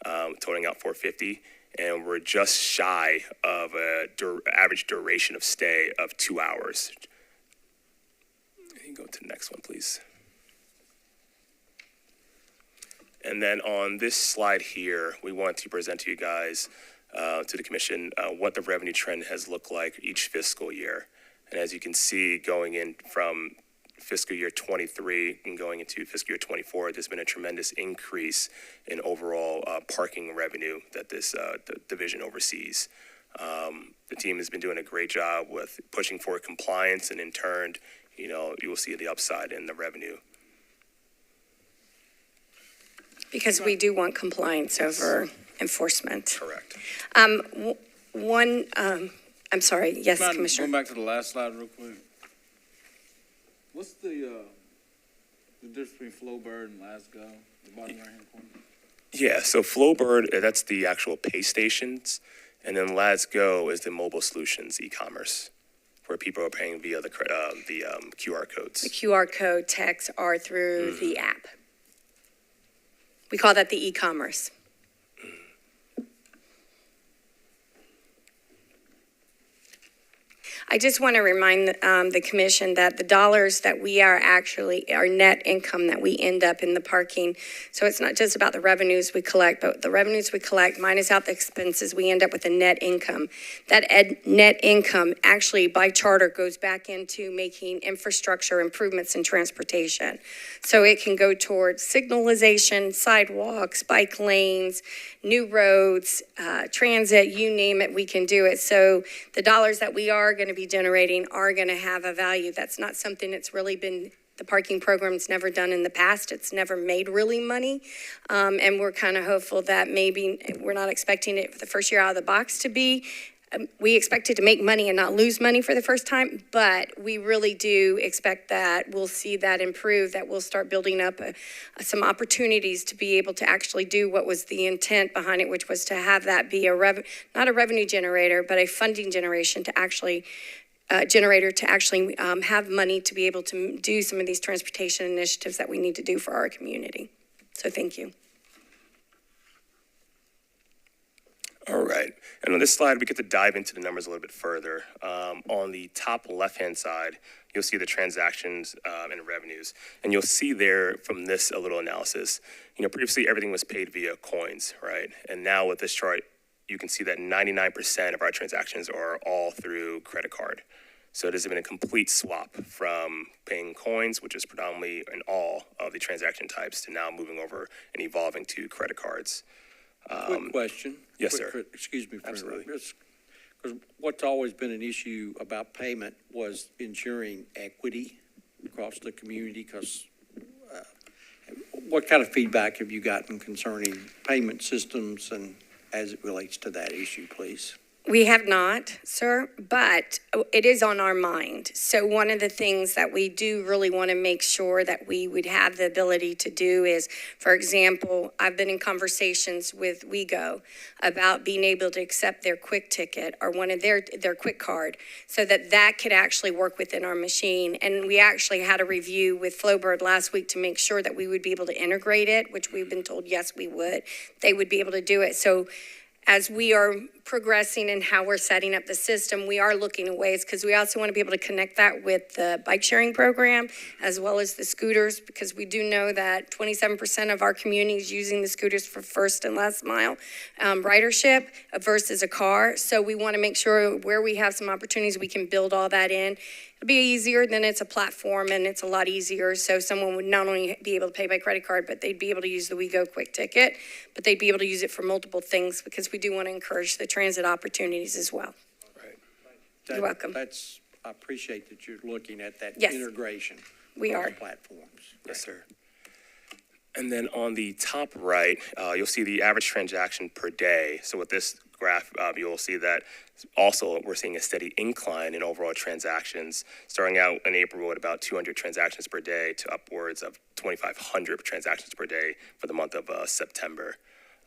totaling out $4.50. And we're just shy of a average duration of stay of 2 hours. You can go to the next one, please. And then on this slide here, we want to present to you guys, to the commission, what the revenue trend has looked like each fiscal year. And as you can see, going in from fiscal year 23 and going into fiscal year 24, there's been a tremendous increase in overall parking revenue that this division oversees. The team has been doing a great job with pushing for compliance, and in turn, you will see the upside in the revenue. Because we do want compliance over enforcement. Correct. I'm sorry, yes, Mind Commissioner. Going back to the last slide real quick. What's the difference between Flowbird and Last Go, the bottom right-hand corner? Yeah, so Flowbird, that's the actual pay stations, and then Let's Go is the mobile solutions e-commerce, where people are paying via the QR codes. The QR code texts are through the app. We call that the e-commerce. I just want to remind the commission that the dollars that we are actually, our net income that we end up in the parking, so it's not just about the revenues we collect, but the revenues we collect minus out the expenses, we end up with a net income. That net income actually by charter goes back into making infrastructure improvements in transportation. So it can go towards signalization, sidewalks, bike lanes, new roads, transit, you name it, we can do it. So the dollars that we are going to be generating are going to have a value. That's not something that's really been, the parking program's never done in the past. It's never made really money. And we're kind of hopeful that maybe we're not expecting it for the first year out of the box to be. We expect it to make money and not lose money for the first time, but we really do expect that we'll see that improve, that we'll start building up some opportunities to be able to actually do what was the intent behind it, which was to have that be not a revenue generator, but a funding generation to actually have money to be able to do some of these transportation initiatives that we need to do for our community. So thank you. All right, and on this slide, we get to dive into the numbers a little bit further. On the top left-hand side, you'll see the transactions and revenues. And you'll see there from this a little analysis, previously everything was paid via coins, right? And now with this chart, you can see that 99% of our transactions are all through credit card. So this has been a complete swap from paying coins, which is predominantly in all of the transaction types, to now moving over and evolving to credit cards. Quick question. Yes, sir. Excuse me for Absolutely. interrupting. Because what's always been an issue about payment was ensuring equity across the community. Because what kind of feedback have you gotten concerning payment systems and as it relates to that issue, please? We have not, sir, but it is on our mind. So one of the things that we do really want to make sure that we would have the ability to do is, for example, I've been in conversations with WeGo about being able to accept their quick ticket or one of their quick card so that could actually work within our machine. And we actually had a review with Flowbird last week to make sure that we would be able to integrate it, which we've been told, yes, we would. They would be able to do it. So as we are progressing in how we're setting up the system, we are looking at ways, because we also want to be able to connect that with the bike sharing program as well as the scooters, because we do know that 27% of our community is using the scooters for first and last mile ridership versus a car. So we want to make sure where we have some opportunities, we can build all that in. It'll be easier, then it's a platform and it's a lot easier. So someone would not only be able to pay by credit card, but they'd be able to use the WeGo quick ticket, but they'd be able to use it for multiple things, because we do want to encourage the transit opportunities as well. Right. You're welcome. I appreciate that you're looking at that Yes. integration. We of are. the platforms. Yes, sir. And then on the top right, you'll see the average transaction per day. So with this graph, you'll see that also we're seeing a steady incline in overall transactions, starting out in April at about 200 transactions per day to upwards of 2,500 transactions per day for the month of September.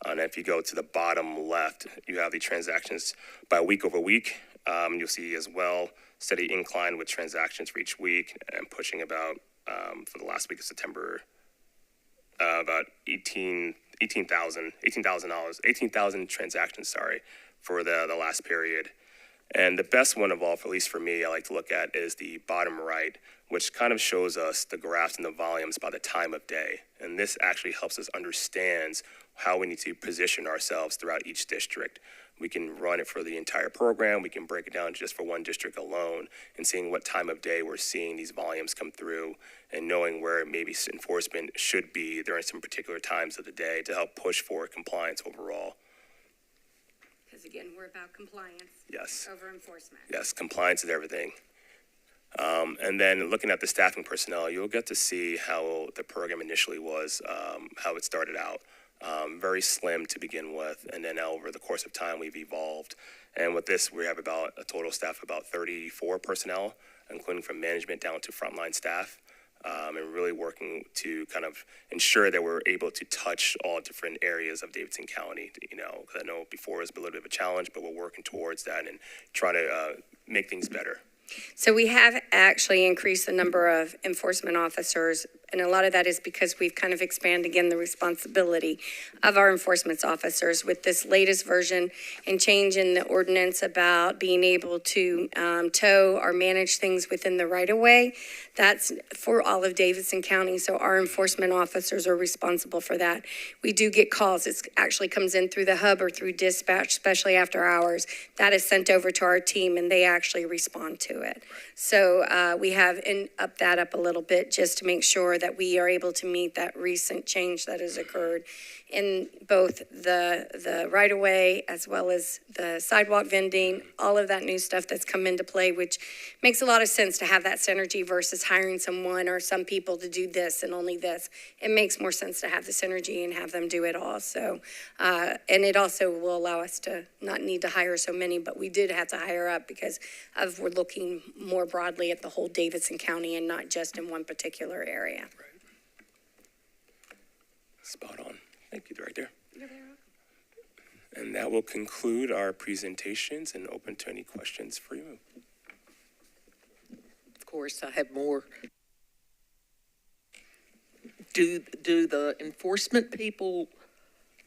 And if you go to the bottom left, you have the transactions by week over week. You'll see as well steady incline with transactions for each week and pushing about, for the last week of September, about 18,000 transactions, for the last period. And the best one of all, at least for me, I like to look at is the bottom right, which kind of shows us the graphs and the volumes by the time of day. And this actually helps us understand how we need to position ourselves throughout each district. We can run it for the entire program. We can break it down just for one district alone and seeing what time of day we're seeing these volumes come through and knowing where maybe enforcement should be during some particular times of the day to help push for compliance overall. Because again, we're about compliance. Yes. Over enforcement. Yes, compliance is everything. And then looking at the staffing personnel, you'll get to see how the program initially was, how it started out. Very slim to begin with, and then over the course of time, we've evolved. And with this, we have about a total staff of about 34 personnel, including from management down to frontline staff, and really working to kind of ensure that we're able to touch all different areas of Davidson County, because I know before it was a little bit of a challenge, but we're working towards that and trying to make things better. So we have actually increased the number of enforcement officers, and a lot of that is because we've kind of expanded again the responsibility of our enforcement officers with this latest version and change in the ordinance about being able to tow or manage things within the right-of-way. That's for all of Davidson County, so our enforcement officers are responsible for that. We do get calls. It actually comes in through the hub or through dispatch, especially after hours. That is sent over to our team, and they actually respond to it. So we have upped that up a little bit just to make sure that we are able to meet that recent change that has occurred in both the right-of-way as well as the sidewalk vending, all of that new stuff that's come into play, which makes a lot of sense to have that synergy versus hiring someone or some people to do this and only this. It makes more sense to have the synergy and have them do it all. So, and it also will allow us to not need to hire so many, but we did have to hire up because we're looking more broadly at the whole Davidson County and not just in one particular area. Spot on. Thank you, Director. And that will conclude our presentations and open to any questions for you. Of course, I have more. Do the enforcement people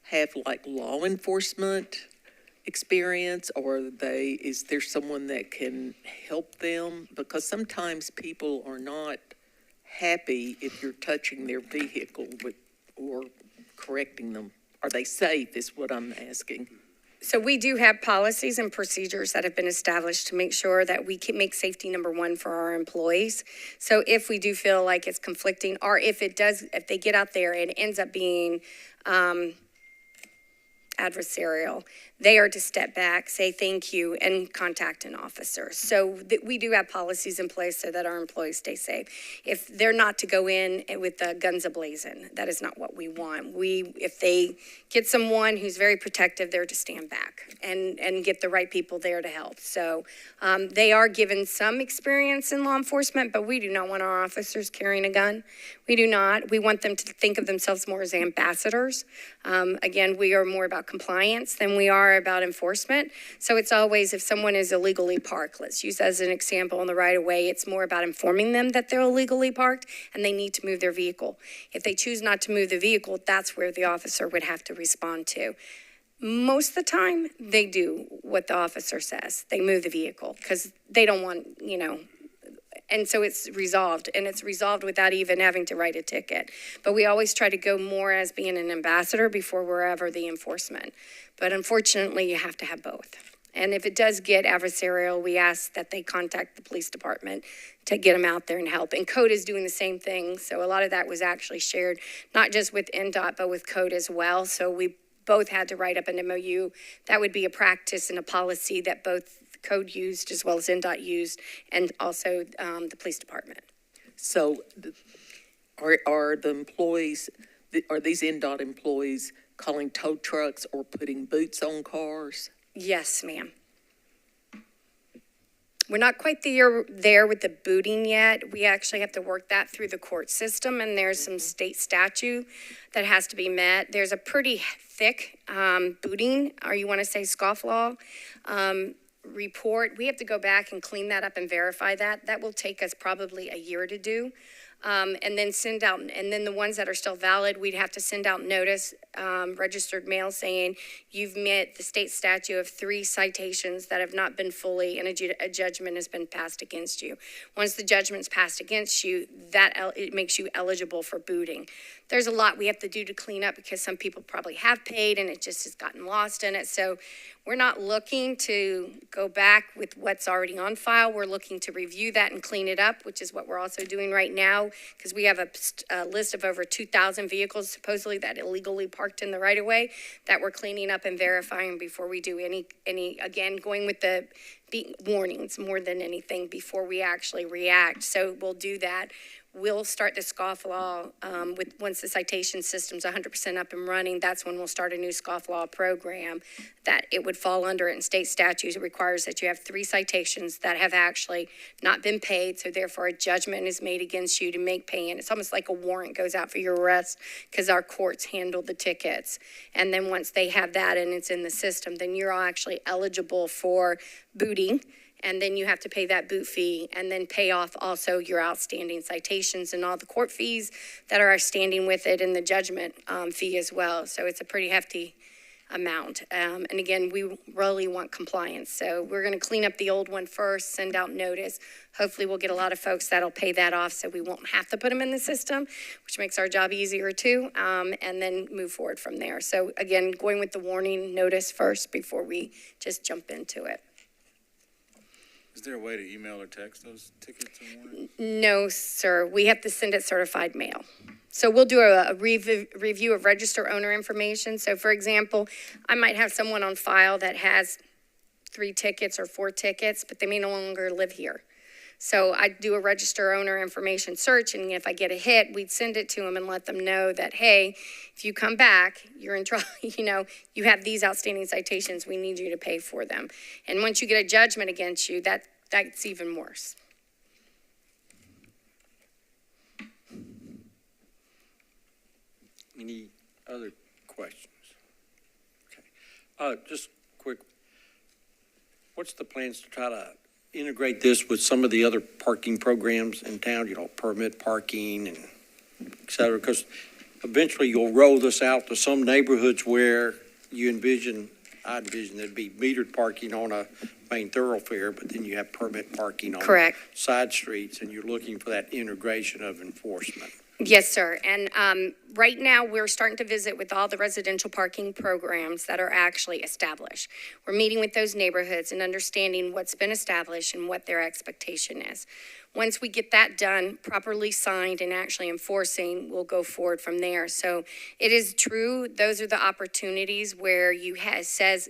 have like law enforcement experience, or is there someone that can help them? Because sometimes people are not happy if you're touching their vehicle or correcting them. Are they safe is what I'm asking. So we do have policies and procedures that have been established to make sure that we can make safety number one for our employees. So if we do feel like it's conflicting, or if they get out there and it ends up being adversarial, they are to step back, say thank you, and contact an officer. So we do have policies in place so that our employees stay safe. If they're not to go in with the guns ablazing, that is not what we want. If they get someone who's very protective, they're to stand back and get the right people there to help. So they are given some experience in law enforcement, but we do not want our officers carrying a gun. We do not. We want them to think of themselves more as ambassadors. Again, we are more about compliance than we are about enforcement. So it's always if someone is illegally parked, let's use as an example on the right of way, it's more about informing them that they're illegally parked and they need to move their vehicle. If they choose not to move the vehicle, that's where the officer would have to respond to. Most of the time, they do what the officer says. They move the vehicle because they don't want, and so it's resolved, and it's resolved without even having to write a ticket. But we always try to go more as being an ambassador before we're ever the enforcement. But unfortunately, you have to have both. And if it does get adversarial, we ask that they contact the police department to get them out there and help. And Code is doing the same thing. So a lot of that was actually shared, not just with NDOT, but with Code as well. So we both had to write up an MOU. That would be a practice and a policy that both code used as well as NDOT used, and also the police department. So are the employees, are these NDOT employees calling tow trucks or putting boots on cars? Yes, ma'am. We're not quite there with the booting yet. We actually have to work that through the court system, and there's some state statute that has to be met. There's a pretty thick booting, or you want to say scofflaw, report. We have to go back and clean that up and verify that. That will take us probably a year to do. And then send out, and then the ones that are still valid, we'd have to send out notice, registered mail saying you've met the state statute of 3 citations that have not been fully, and a judgment has been passed against you. Once the judgment's passed against you, it makes you eligible for booting. There's a lot we have to do to clean up because some people probably have paid and it just has gotten lost in it. So we're not looking to go back with what's already on file. We're looking to review that and clean it up, which is what we're also doing right now, because we have a list of over 2,000 vehicles supposedly that illegally parked in the right-of-way that we're cleaning up and verifying before we do any again, going with the warnings more than anything before we actually react. So we'll do that. We'll start the scofflaw with once the citation system's 100% up and running. That's when we'll start a new scofflaw program that it would fall under it. In state statutes, it requires that you have 3 citations that have actually not been paid. So therefore, a judgment is made against you to make payment. It's almost like a warrant goes out for your arrest because our courts handle the tickets. And then once they have that and it's in the system, then you're actually eligible for booting. And then you have to pay that boot fee and then pay off also your outstanding citations and all the court fees that are standing with it and the judgment fee as well. So it's a pretty hefty amount. And again, we really want compliance. So we're going to clean up the old one first, send out notice. Hopefully we'll get a lot of folks that'll pay that off so we won't have to put them in the system, which makes our job easier too, and then move forward from there. So again, going with the warning notice first before we just jump into it. Is there a way to email or text those tickets and warnings? No, sir. We have to send it certified mail. So we'll do a review of register owner information. So for example, I might have someone on file that has 3 tickets or 4 tickets, but they may no longer live here. So I do a register owner information search, and if I get a hit, we'd send it to them and let them know that, hey, if you come back, you're in trouble, you have these outstanding citations, we need you to pay for them. And once you get a judgment against you, that's even worse. Any other questions? Okay. Just quick, what's the plans to try to integrate this with some of the other parking programs in town, permit parking and et cetera? Because eventually you'll roll this out to some neighborhoods where I envision there'd be metered parking on a main thoroughfare, but then you have permit parking on Correct. side streets, and you're looking for that integration of enforcement. Yes, sir. And right now, we're starting to visit with all the residential parking programs that are actually established. We're meeting with those neighborhoods and understanding what's been established and what their expectation is. Once we get that done, properly signed and actually enforcing, we'll go forward from there. So it is true, those are the opportunities where says,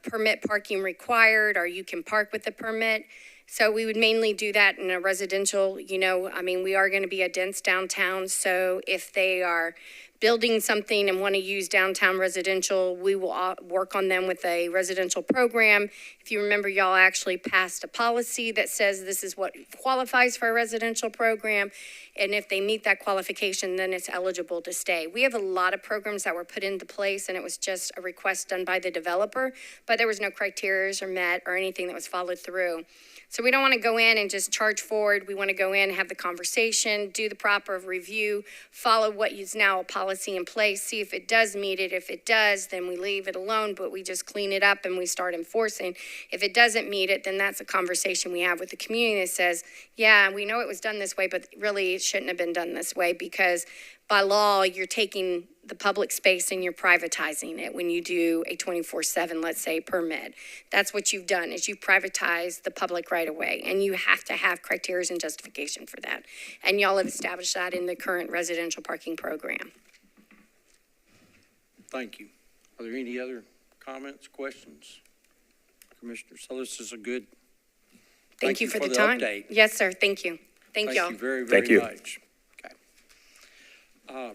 permit parking required, or you can park with the permit. So we would mainly do that in a residential, we are going to be a dense downtown. So if they are building something and want to use downtown residential, we will work on them with a residential program. If you remember, y'all actually passed a policy that says this is what qualifies for a residential program. And if they meet that qualification, then it's eligible to stay. We have a lot of programs that were put into place, and it was just a request done by the developer, but there was no criteria or met or anything that was followed through. So we don't want to go in and just charge forward. We want to go in, have the conversation, do the proper review, follow what is now a policy in place, see if it does meet it. If it does, then we leave it alone, but we just clean it up and we start enforcing. If it doesn't meet it, then that's a conversation we have with the community that says, yeah, we know it was done this way, but really it shouldn't have been done this way, because by law, you're taking the public space and you're privatizing it when you do a 24/7, let's say, permit. That's what you've done, is you've privatized the public right away, and you have to have criteria and justification for that. And y'all have established that in the current residential parking program. Thank you. Are there any other comments, questions? Commissioner. So this is a good. Thank you for the time. update. Yes, sir. Thank you. Thank y'all. Thank you very, Thank very you. much. Okay.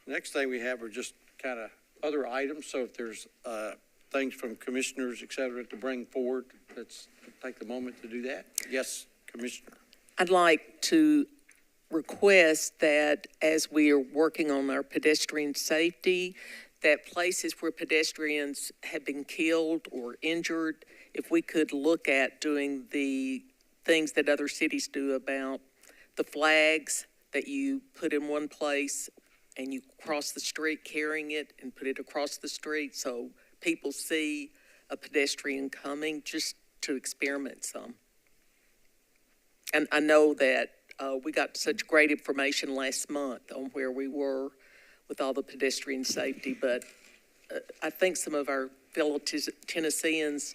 Next thing we have are just kind of other items. So if there's things from commissioners, et cetera, to bring forward, let's take the moment to do that. Yes, Commissioner. I'd like to request that as we are working on our pedestrian safety, that places where pedestrians have been killed or injured, if we could look at doing the things that other cities do about the flags that you put in one place and you cross the street carrying it and put it across the street so people see a pedestrian coming, just to experiment some. And I know that we got such great information last month on where we were with all the pedestrian safety, but I think some of our fellow Tennesseans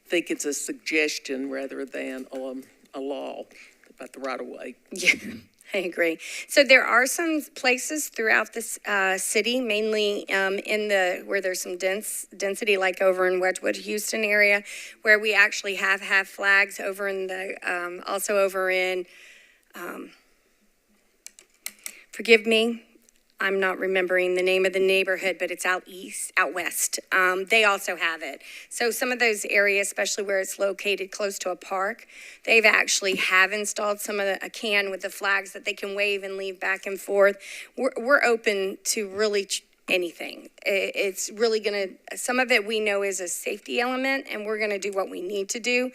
think it's a suggestion rather than a law about the right-of-way. Yeah, I agree. So there are some places throughout this city, mainly where there's some density, like over in Wedgwood, Houston area, where we actually have flags over in the, also over in, forgive me, I'm not remembering the name of the neighborhood, but it's out west. They also have it. So some of those areas, especially where it's located close to a park, they've actually have installed a can with the flags that they can wave and leave back and forth. We're open to really anything. It's really some of it we know is a safety element, and we're gonna do what we need to do.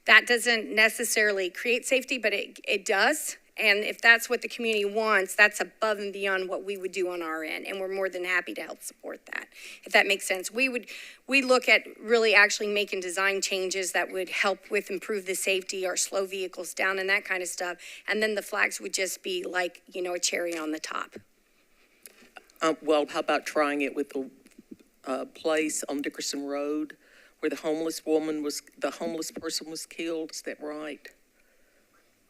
That doesn't necessarily create safety, but it does. And if that's what the community wants, that's above and beyond what we would do on our end. And we're more than happy to help support that, if that makes sense. We look at really actually making design changes that would help with improve the safety or slow vehicles down and that kind of stuff. And then the flags would just be like, a cherry on the top. Well, how about trying it with the place on Dickerson Road where the homeless person was killed? Is that right?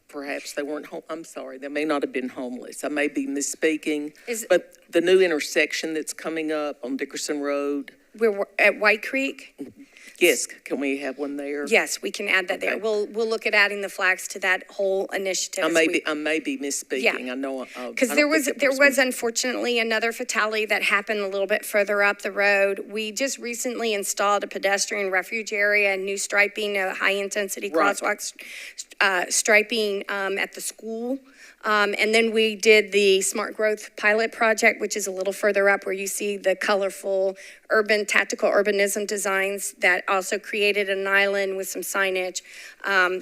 Perhaps they weren't I'm sorry, they may not have been homeless. I may be misspeaking. But the new intersection that's coming up on Dickerson Road. We're at White Creek? Yes, can we have one there? Yes, we can add that there. We'll look at adding the flags to that whole initiative. I may be misspeaking. Yeah. I know. Because there was unfortunately another fatality that happened a little bit further up the road. We just recently installed a pedestrian refuge area, new striping, high intensity crosswalks, striping at the school. And then we did the Smart Growth Pilot Project, which is a little further up where you see the colorful tactical urbanism designs that also created an island with some signage.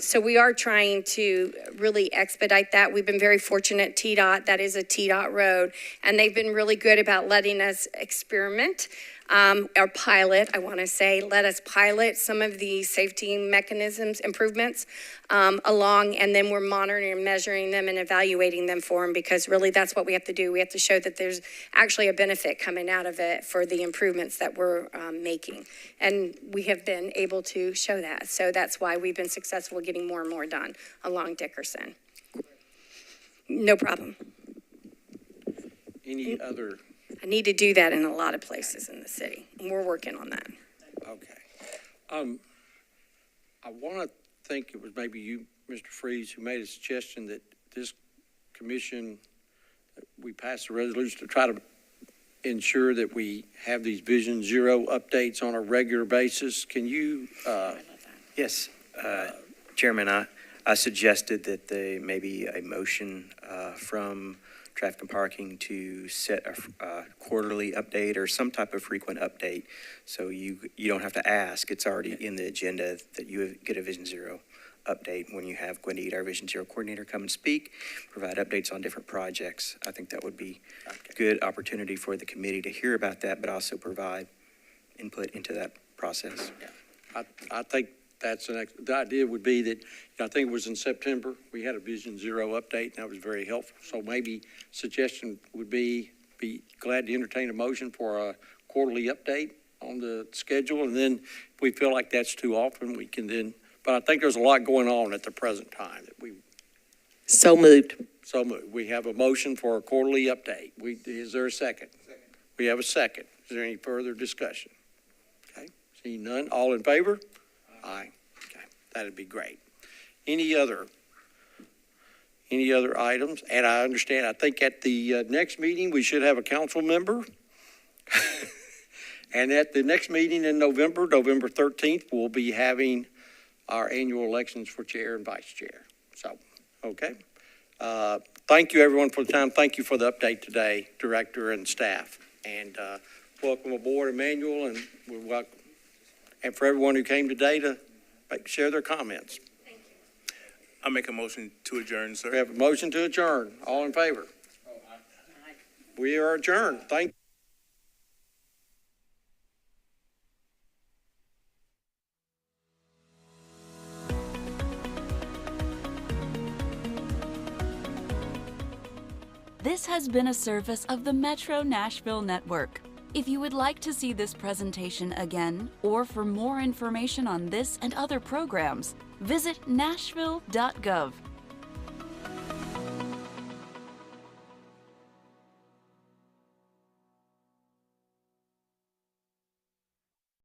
So we are trying to really expedite that. We've been very fortunate, TDOT, that is a TDOT road, and they've been really good about letting us experiment. Or pilot, let us pilot some of the safety mechanisms, improvements along, and then we're monitoring and measuring them and evaluating them for them, because really that's what we have to do. We have to show that there's actually a benefit coming out of it for the improvements that we're making. And we have been able to show that. So that's why we've been successful getting more and more done along Dickerson. No problem. Any other? I need to do that in a lot of places in the city, and we're working on that. Okay. I want to think it was maybe you, Mr. Freeze, who made a suggestion that this commission, we pass a resolution to try to ensure that we have these Vision Zero updates on a regular basis. Can you? Yes, Chairman, I suggested that there may be a motion from Traffic and Parking to set a quarterly update or some type of frequent update. So you don't have to ask. It's already in the agenda that you get a Vision Zero update when you have Gwendy, our Vision Zero coordinator, come and speak, provide updates on different projects. I think that would be a good opportunity for the committee to hear about that, but also provide input into that process. Yeah. I think that's the idea would be that, I think it was in September, we had a Vision Zero update, and that was very helpful. So maybe suggestion would be glad to entertain a motion for a quarterly update on the schedule. And then if we feel like that's too often, we can then, but I think there's a lot going on at the present time that we. So moved. So moved. We have a motion for a quarterly update. Is there a second? We have a second. Is there any further discussion? Okay, seeing none, all in favor? Aye. Okay, that'd be great. Any other items? And I understand, I think at the next meeting, we should have a council member. And at the next meeting in November, November 13th, we'll be having our annual elections for chair and vice chair. So, okay. Thank you, everyone, for the time. Thank you for the update today, director and staff. And welcome aboard, Emmanuel, and we're welcome. And for everyone who came today to share their comments. I make a motion to adjourn, sir. We have a motion to adjourn. All in favor? We are adjourned. Thank you. This has been a service of the Metro Nashville Network. If you would like to see this presentation again, or for more information on this and other programs, visit nashville.gov.